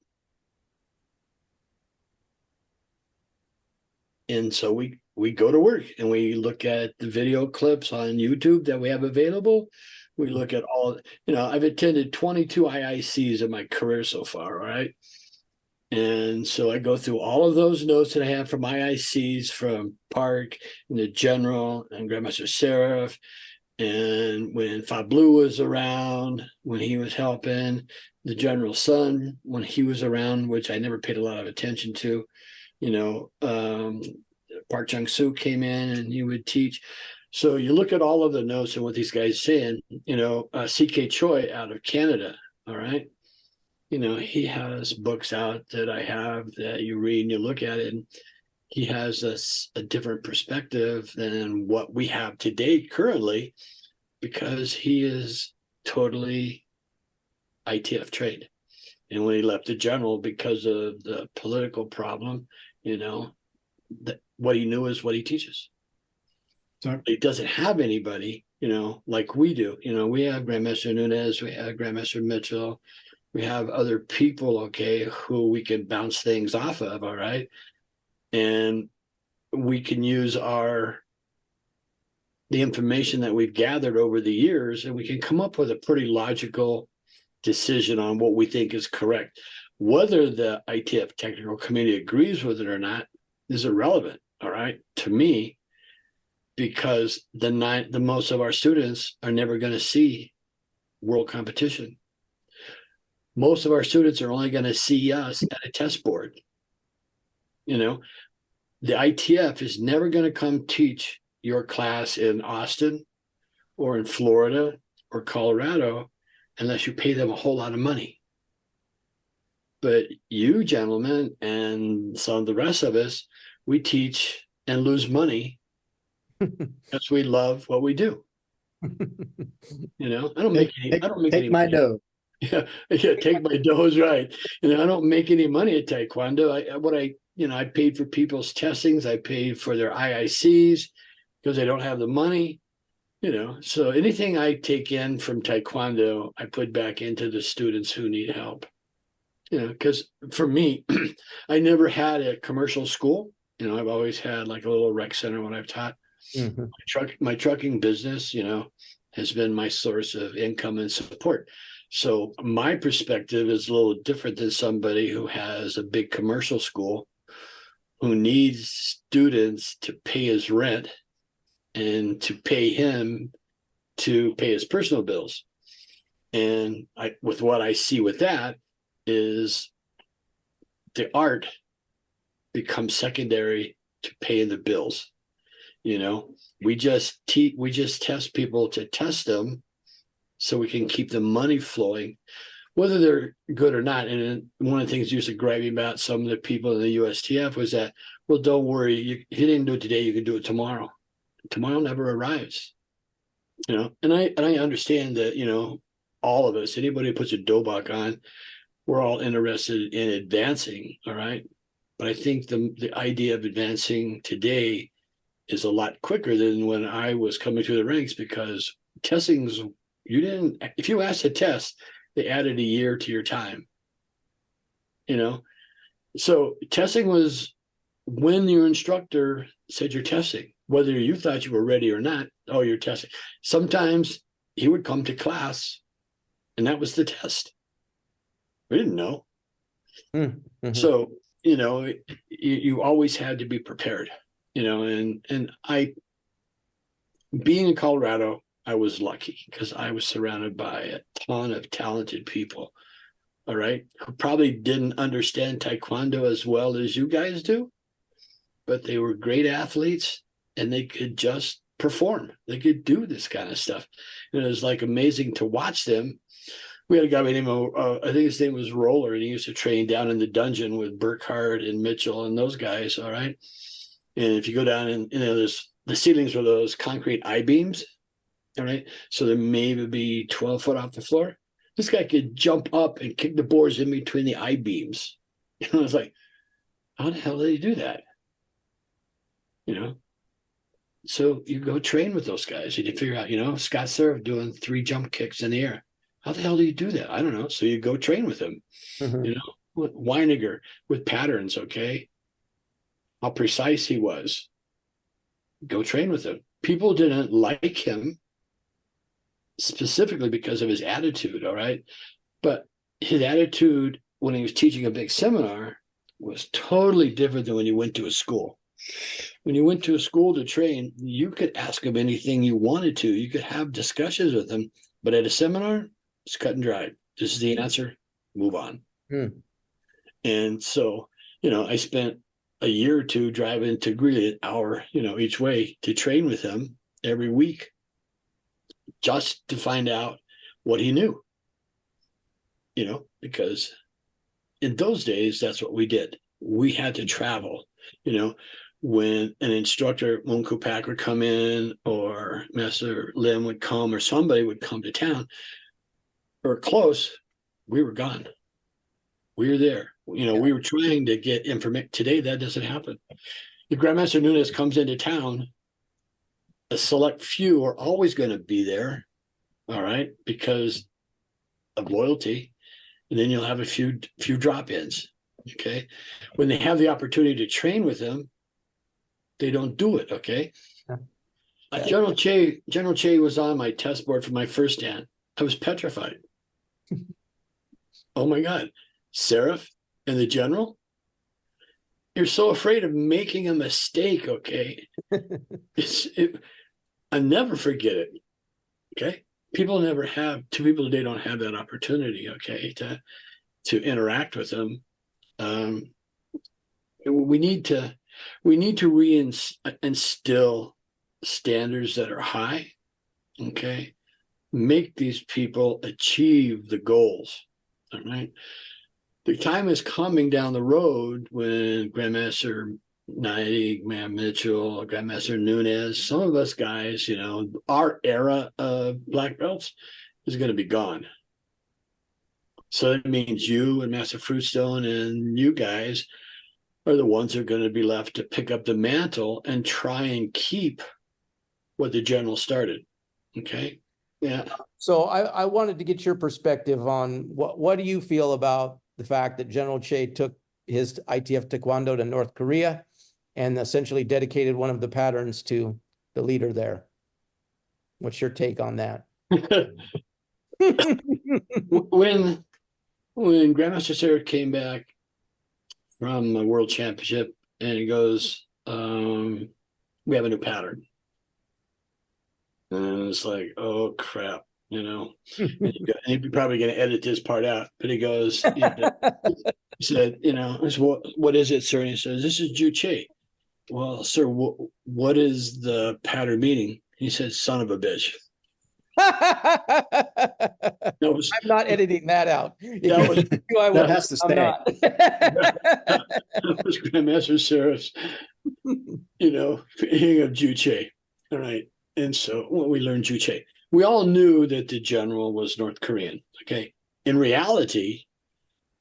And so we go to work, and we look at the video clips on YouTube that we have available. We look at all, I've attended 22 IICs in my career so far, all right? And so I go through all of those notes that I have from IICs, from Park and the General and Grandmaster Seraph, and when Fablu was around, when he was helping, the General's son, when he was around, which I never paid a lot of attention to. Park Chung-soo came in and he would teach. So you look at all of the notes and what these guys saying, C.K. Choi out of Canada, all right? He has books out that I have that you read and you look at it, and he has a different perspective than what we have today currently, because he is totally ITF trained. And when he left the General because of the political problem, what he knew is what he teaches. Sorry. He doesn't have anybody, like we do. We have Grandmaster Nunez, we have Grandmaster Mitchell, we have other people, okay, who we can bounce things off of, all right? And we can use the information that we've gathered over the years, and we can come up with a pretty logical decision on what we think is correct. Whether the ITF technical committee agrees with it or not is irrelevant, all right, to me, because the most of our students are never going to see world competition. Most of our students are only going to see us at a test board. The ITF is never going to come teach your class in Austin or in Florida or Colorado unless you pay them a whole lot of money. But you gentlemen and some of the rest of us, we teach and lose money because we love what we do. I don't make any my money. dough. Yeah, take my dough is right. I don't make any money at Taekwondo. I paid for people's testings. I paid for their IICs because they don't have the money. So anything I take in from Taekwondo, I put back into the students who need help. Because for me, I never had a commercial school. I've always had like a little rec center when I've taught. Mm-hmm. My trucking business, has been my source of income and support. So my perspective is a little different than somebody who has a big commercial school, who needs students to pay his rent and to pay him to pay his personal bills. And with what I see with that is the art becomes secondary to paying the bills. You know, we just test people to test them so we can keep the money flowing, whether they're good or not. And one of the things used to gripe me about some of the people in the USTF was that, well, don't worry, if you didn't do it today, you can do it tomorrow. Tomorrow never arrives, you know. And I understand that, you know, all of us, anybody who puts a dobok on, we're all interested in advancing, all right. But I think the idea of advancing today is a lot quicker than when I was coming through the ranks, because testings, if you asked to test, they added a year to your time, you know. So testing was when your instructor said you're testing, whether you thought you were ready or not. Oh, you're testing. Sometimes he would come to class and that was the test. We didn't know. Mm-hmm. So, you know, you always had to be prepared, you know. And I, being in Colorado, I was lucky because I was surrounded by a ton of talented people, all right, who probably didn't understand Taekwondo as well as you guys do, but they were great athletes and they could just perform. They could do this kind of stuff. And it was like amazing to watch them. We had a guy by the name of, I think his name was Roller, and he used to train down in the dungeon with Burkhardt and Mitchell and those guys, all right? And if you go down and, you know, there's the ceilings were those concrete I-beams, all right? So there maybe be 12 foot off the floor. This guy could jump up and kick the boards in between the I-beams. You know, it's like, how the hell did he do that? You know? So you go train with those guys and you figure out, you know, Scott Serve doing 3 jump kicks in the air. How the hell do you do that? I don't know. So you go train with him, you know, with Weiniger, with patterns, okay? How precise he was. Go train with him. People didn't like him specifically because of his attitude, all right? But his attitude when he was teaching a big seminar was totally different than when you went to a school. When you went to a school to train, you could ask him anything you wanted to. You could have discussions with him. But at a seminar, it's cut and dried. This is the answer. Move on. And so, you know, I spent a year or two driving to Greeley, an hour, you know, each way to train with him every week, just to find out what he knew, you know, because in those days, that's what we did. We had to travel, you know. When an instructor, Moon Kupak, would come in, or Master Lim would come, or somebody would come to town or close, we were gone. We were there. You know, we were trying to get information. Today, that doesn't happen. If Grandmaster Nunes comes into town, a select few are always going to be there, all right, because of loyalty. And then you'll have a few drop-ins, okay? When they have the opportunity to train with him, they don't do it, okay? General Che was on my test board for my first dan. I was petrified. Oh my God, Seraph and the general? You're so afraid of making a mistake, okay? I never forget it, okay? People never have, 2 people today don't have that opportunity, okay, to interact with them. We need to instill standards that are high, okay? Make these people achieve the goals, all right? The time is coming down the road when Grandmaster Knighty, Graham Mitchell, Grandmaster Nunes, some of us guys, you know, our era of black belts is going to be gone. So that means you and Master Fruitstone and you guys are the ones who are going to be left to pick up the mantle and try and keep what the general started. Okay. Yeah. So I wanted to get your perspective on what do you feel about the fact that General Che took his ITF Taekwondo to North Korea and essentially dedicated one of the patterns to the leader there? What's your take on that? When Grandmaster Sarah came back from a world championship and he goes, we have a new pattern. And it's like, oh crap, you know. And he's probably going to edit this part out, but he goes, he said, I said, what is it, sir? And he says, this is Juche. Well, sir, what is the pattern meaning? He said, son of a bitch. That was, I'm not editing that out. That was- That has to stay. that was Grandmaster Seraph's, beginning of Juche. All right. And so we learned Juche. We all knew that the general was North Korean. Okay. In reality,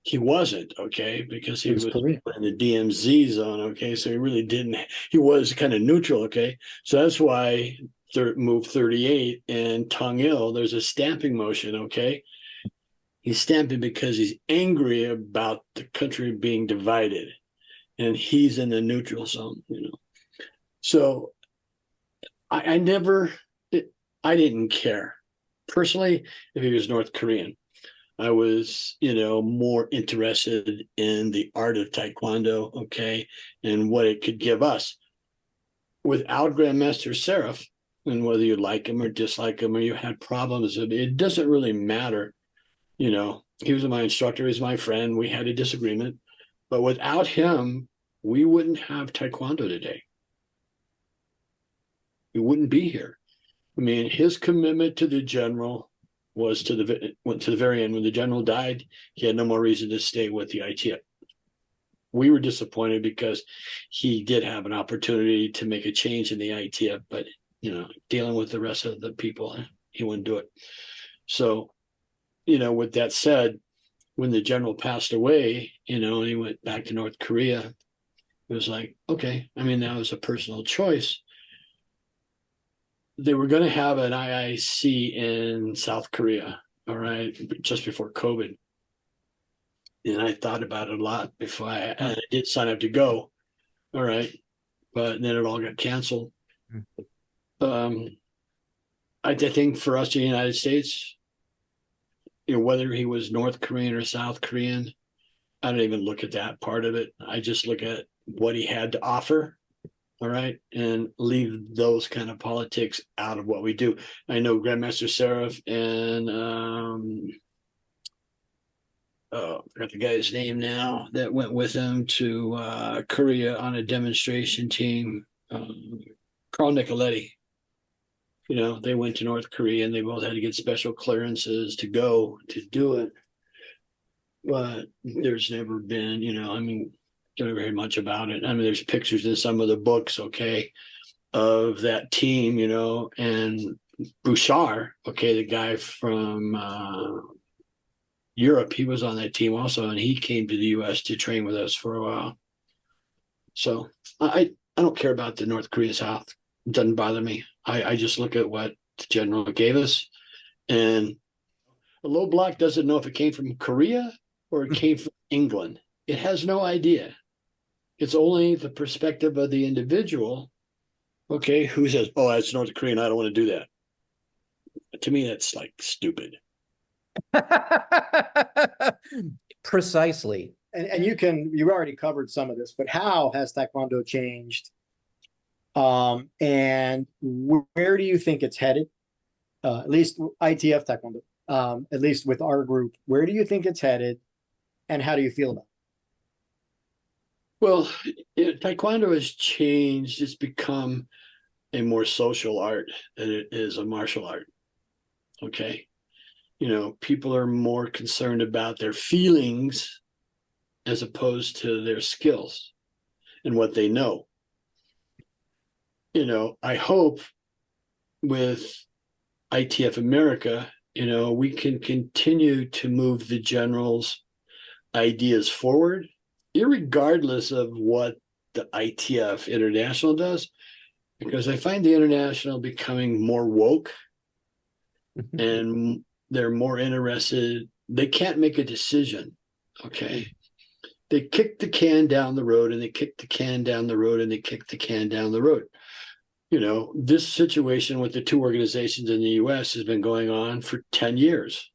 he wasn't, okay, because he was Korean. in the DMZ zone, okay, so he really didn't, he was kind of neutral, okay, so that's why move 38 and Tong Il, there's a stamping motion, okay, he's stamping because he's angry about the country being divided, and he's in the neutral zone, so I didn't care, personally, if he was North Korean. I was, more interested in the art of Taekwondo, okay, and what it could give us. Without Grandmaster Seraph, and whether you like him or dislike him or you had problems, it doesn't really matter. He was my instructor, he's my friend, we had a disagreement, but without him, we wouldn't have Taekwondo today. We wouldn't be here. I mean, his commitment to the general went to the very end. When the general died, he had no more reason to stay with the ITF. We were disappointed because he did have an opportunity to make a change in the ITF, but dealing with the rest of the people, he wouldn't do it. So, with that said, when the general passed away, and he went back to North Korea, it was like, okay, I mean, that was a personal choice. They were going to have an IIC in South Korea, all right, just before COVID. And I thought about it a lot before I did sign up to go, all right, but then it all got canceled. I think for us in the United States, whether he was North Korean or South Korean, I don't even look at that part of it. I just look at what he had to offer. All right, and leave those kind of politics out of what we do. I know Grandmaster Seraph and I forgot the guy's name now that went with him to Korea on a demonstration team. Carl Nicoletti. They went to North Korea and they both had to get special clearances to go to do it. But there's never been, don't ever hear much about it. I mean, there's pictures in some of the books, okay, of that team, and Bouchard, okay, the guy from Europe, he was on that team also, and he came to the U.S. to train with us for a while. So I don't care about the North Korea South. It doesn't bother me. I just look at what the general gave us, and a low block doesn't know if it came from Korea or it came from England. It has no idea. It's only the perspective of the individual, okay, who says, oh, that's North Korean, I don't want to do that. To me, that's like stupid. Precisely. And you already covered some of this, but how has Taekwondo changed? And where do you think it's headed? At least ITF Taekwondo, at least with our group, where do you think it's headed? And how do you feel about it? Well, Taekwondo has changed. It's become a more social art than it is a martial art. Okay. People are more concerned about their feelings as opposed to their skills and what they know. I hope with ITF America, we can continue to move the general's ideas forward, irregardless of what the ITF International does, because I find the International becoming more woke and they're more interested. They can't make a decision. Okay. They kick the can down the road and they kick the can down the road and they kick the can down the road. This situation with the two organizations in the US has been going on for 10 years.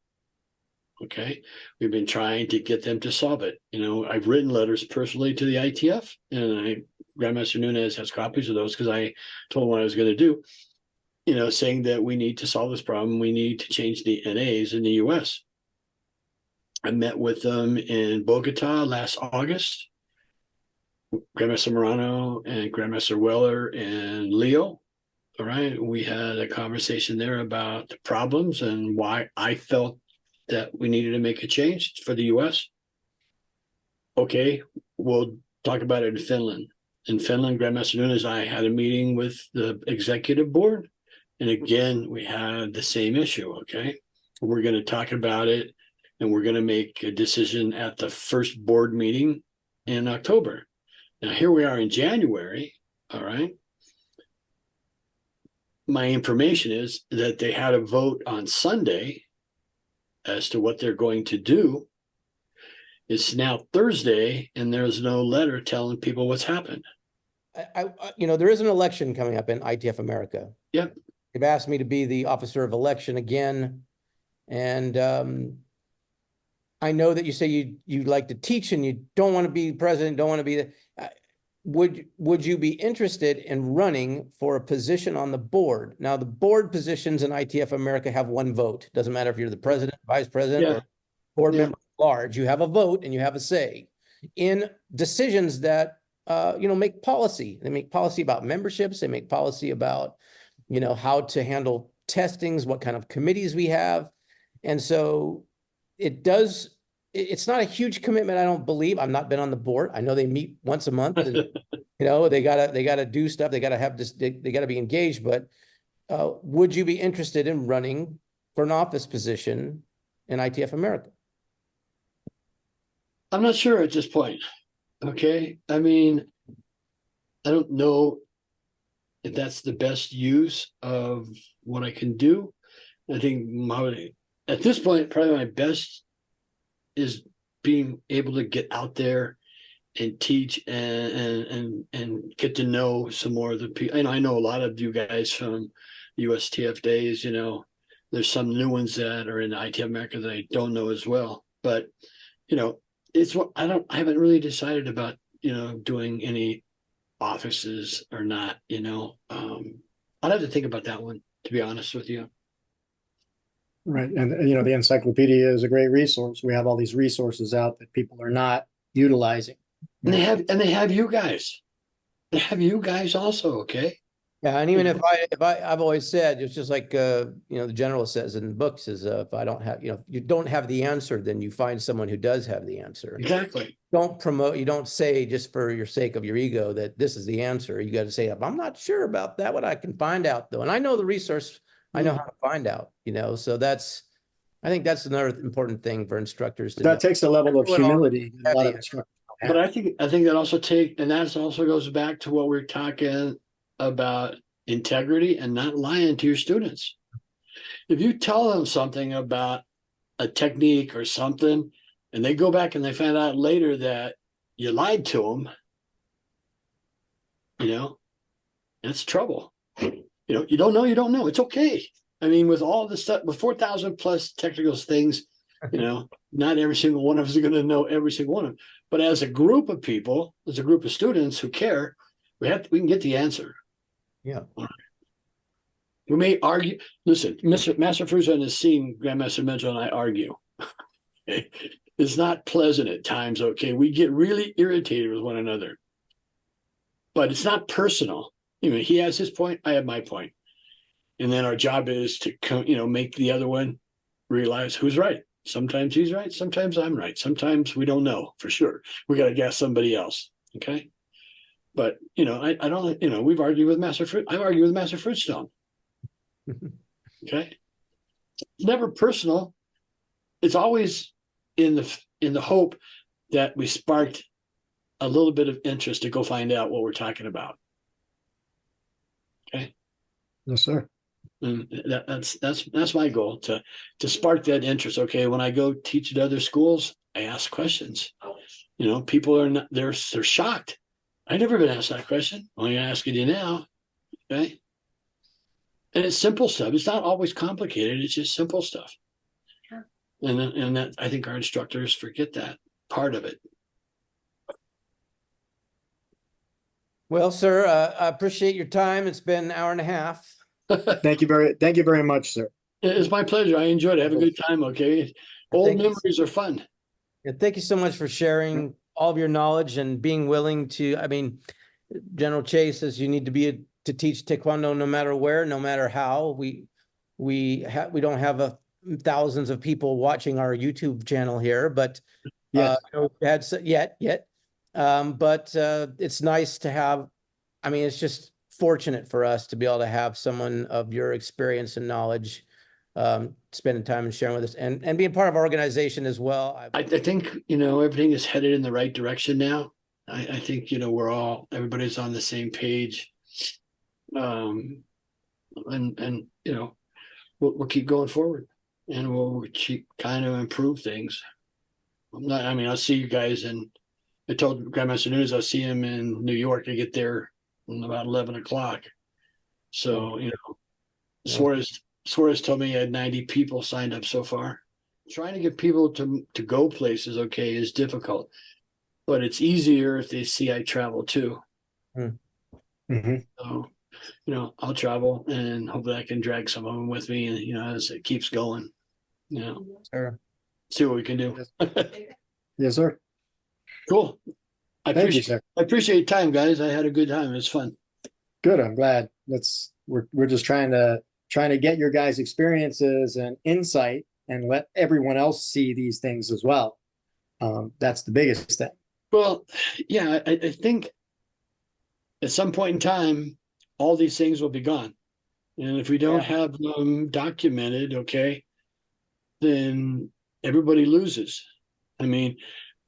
Okay. We've been trying to get them to solve it. I've written letters personally to the ITF, and Grandmaster Nunez has copies of those because I told him what I was going to do. saying that we need to solve this problem. We need to change the NAs in the US. I met with them in Bogota last August. Grandmaster Morano and Grandmaster Weller and Leo. All right. We had a conversation there about the problems and why I felt that we needed to make a change for the US. Okay, we'll talk about it in Finland. In Finland, Grandmaster Nunes and I had a meeting with the executive board. And again, we had the same issue. Okay. We're going to talk about it and we're going to make a decision at the first board meeting in October. Now, here we are in January. All right. My information is that they had a vote on Sunday as to what they're going to do. It's now Thursday, and there's no letter telling people what's happened. There is an election coming up in ITF America. Yep. They've asked me to be the officer of election again. And I know that you say you like to teach and you don't want to be president, don't want to be the, would you be interested in running for a position on the board? Now, the board positions in ITF America have one vote. Doesn't matter if you're the president, vice president, or board member at large. You have a vote and you have a say in decisions that make policy. They make policy about memberships. They make policy about how to handle testings, what kind of committees we have. And so it's not a huge commitment, I don't believe. I've not been on the board. I know they meet once a month and they gotta do stuff. They gotta have this, they gotta be engaged. But would you be interested in running for an office position in ITF America? I'm not sure at this point. Okay. I mean, I don't know if that's the best use of what I can do. I think at this point, probably my best is being able to get out there and teach and get to know some more of the people. And I know a lot of you guys from USTF days, there's some new ones that are in ITF America that I don't know as well. But, it's what I haven't really decided about, doing any offices or not, I'd have to think about that one, to be honest with you. Right. And, the encyclopedia is a great resource. We have all these resources out that people are not utilizing. And they have you guys. They have you guys also, okay? Yeah, and even if I've always said, it's just like the general says in books is if I don't have, if you don't have the answer, then you find someone who does have the answer. Exactly. You don't say just for your sake of your ego that this is the answer. You got to say, I'm not sure about that, what I can find out though. And I know the resource, I know how to find out, so I think that's another important thing for instructors to that takes a level of humility. A lot of instructors. But I think that also goes back to what we're talking about, integrity and not lying to your students. If you tell them something about a technique or something, and they go back and they find out later that you lied to them, that's trouble. You don't know. It's okay. I mean, with all the stuff, with 4,000 plus technical things, not every single one of us are going to know every single one of them. But as a group of people, as a group of students who care, we can get the answer. Yeah. We may argue. Listen, Master Fruza has seen Grandmaster Mitchell and I argue. It's not pleasant at times. Okay, we get really irritated with one another, but it's not personal. He has his point, I have my point, and then our job is to make the other one realize who's right. Sometimes he's right, sometimes I'm right, sometimes we don't know for sure. We got to guess somebody else. Okay. But, I don't, we've argued with Master Fruit. I've argued with Master Fruitstone. Okay. It's never personal. It's always in the hope that we sparked a little bit of interest to go find out what we're talking about. Okay. Yes, sir. And that's my goal, to spark that interest. Okay. When I go teach at other schools, I ask questions. People are not, they're shocked. I've never been asked that question. I'm asking you now. Okay. And it's simple stuff. It's not always complicated. It's just simple stuff. Sure. And that, I think our instructors forget that part of it. Well, sir, I appreciate your time. It's been an hour and a half. Thank you very much, sir. It's my pleasure. I enjoyed it. Have a good time. Okay. Old Thank you. memories are fun. Yeah, thank you so much for sharing all of your knowledge and being willing to, I mean, General Chase says you need to be to teach Taekwondo no matter where, no matter how. We don't have thousands of people watching our YouTube channel here, but Yes. yet. But it's nice to have, I mean, it's just fortunate for us to be able to have someone of your experience and knowledge spending time and sharing with us and being part of our organization as well. I think, everything is headed in the right direction now. I think, everybody's on the same page. And we'll keep going forward and we'll keep kind of improve things. I'll see you guys, and I told Grandmaster News I'll see him in New York. I get there about 11 o'clock. So, Suarez told me he had 90 people signed up so far. Trying to get people to go places, okay, is difficult, but it's easier if they see I travel too. Mm-hmm. So, I'll travel and hopefully I can drag some of them with me, and as it keeps going, Sure. see what we can do. Yes, sir. Cool. Thank you, sir. I appreciate your time, guys. I had a good time. It was fun. Good. I'm glad. We're just trying to get your guys' experiences and insight and let everyone else see these things as well. That's the biggest thing. Well, yeah, I think at some point in time, all these things will be gone. And if we don't have them documented, okay, then everybody loses.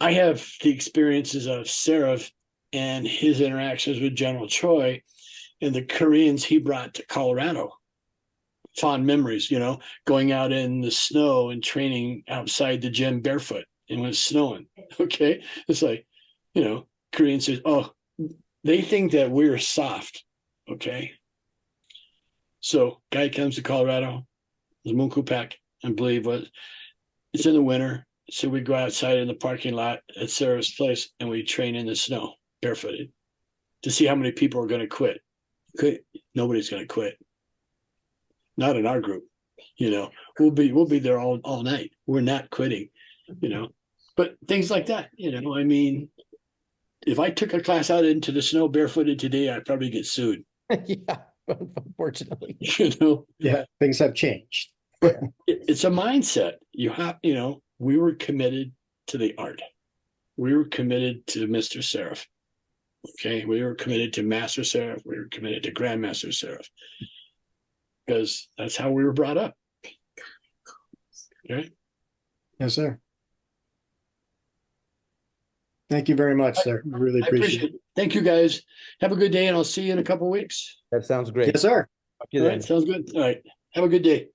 I have the experiences of Seraph and his interactions with General Choi and the Koreans he brought to Colorado. Fond memories, going out in the snow and training outside the gym barefoot and when it's snowing. Okay. It's like, Koreans say, oh, they think that we're soft. Okay. So guy comes to Colorado, the Munku Pack, I believe it's in the winter. So we go outside in the parking lot at Sarah's place and we train in the snow barefooted to see how many people are going to quit. Nobody's going to quit. Not in our group. We'll be there all night. We're not quitting, but things like that, if I took a class out into the snow barefooted today, I'd probably get sued. Yeah, unfortunately. Yeah, things have changed. It's a mindset. You have, we were committed to the art. We were committed to Mr. Seraph. Okay. We were committed to Master Seraph. We were committed to Grandmaster Seraph. Because that's how we were brought up. Okay. Yes, sir. Thank you very much, sir. I really appreciate it. Thank you, guys. Have a good day, and I'll see you in a couple of weeks. That sounds great. Yes, sir. Talk to you All then. right, sounds good. All right. Have a good day.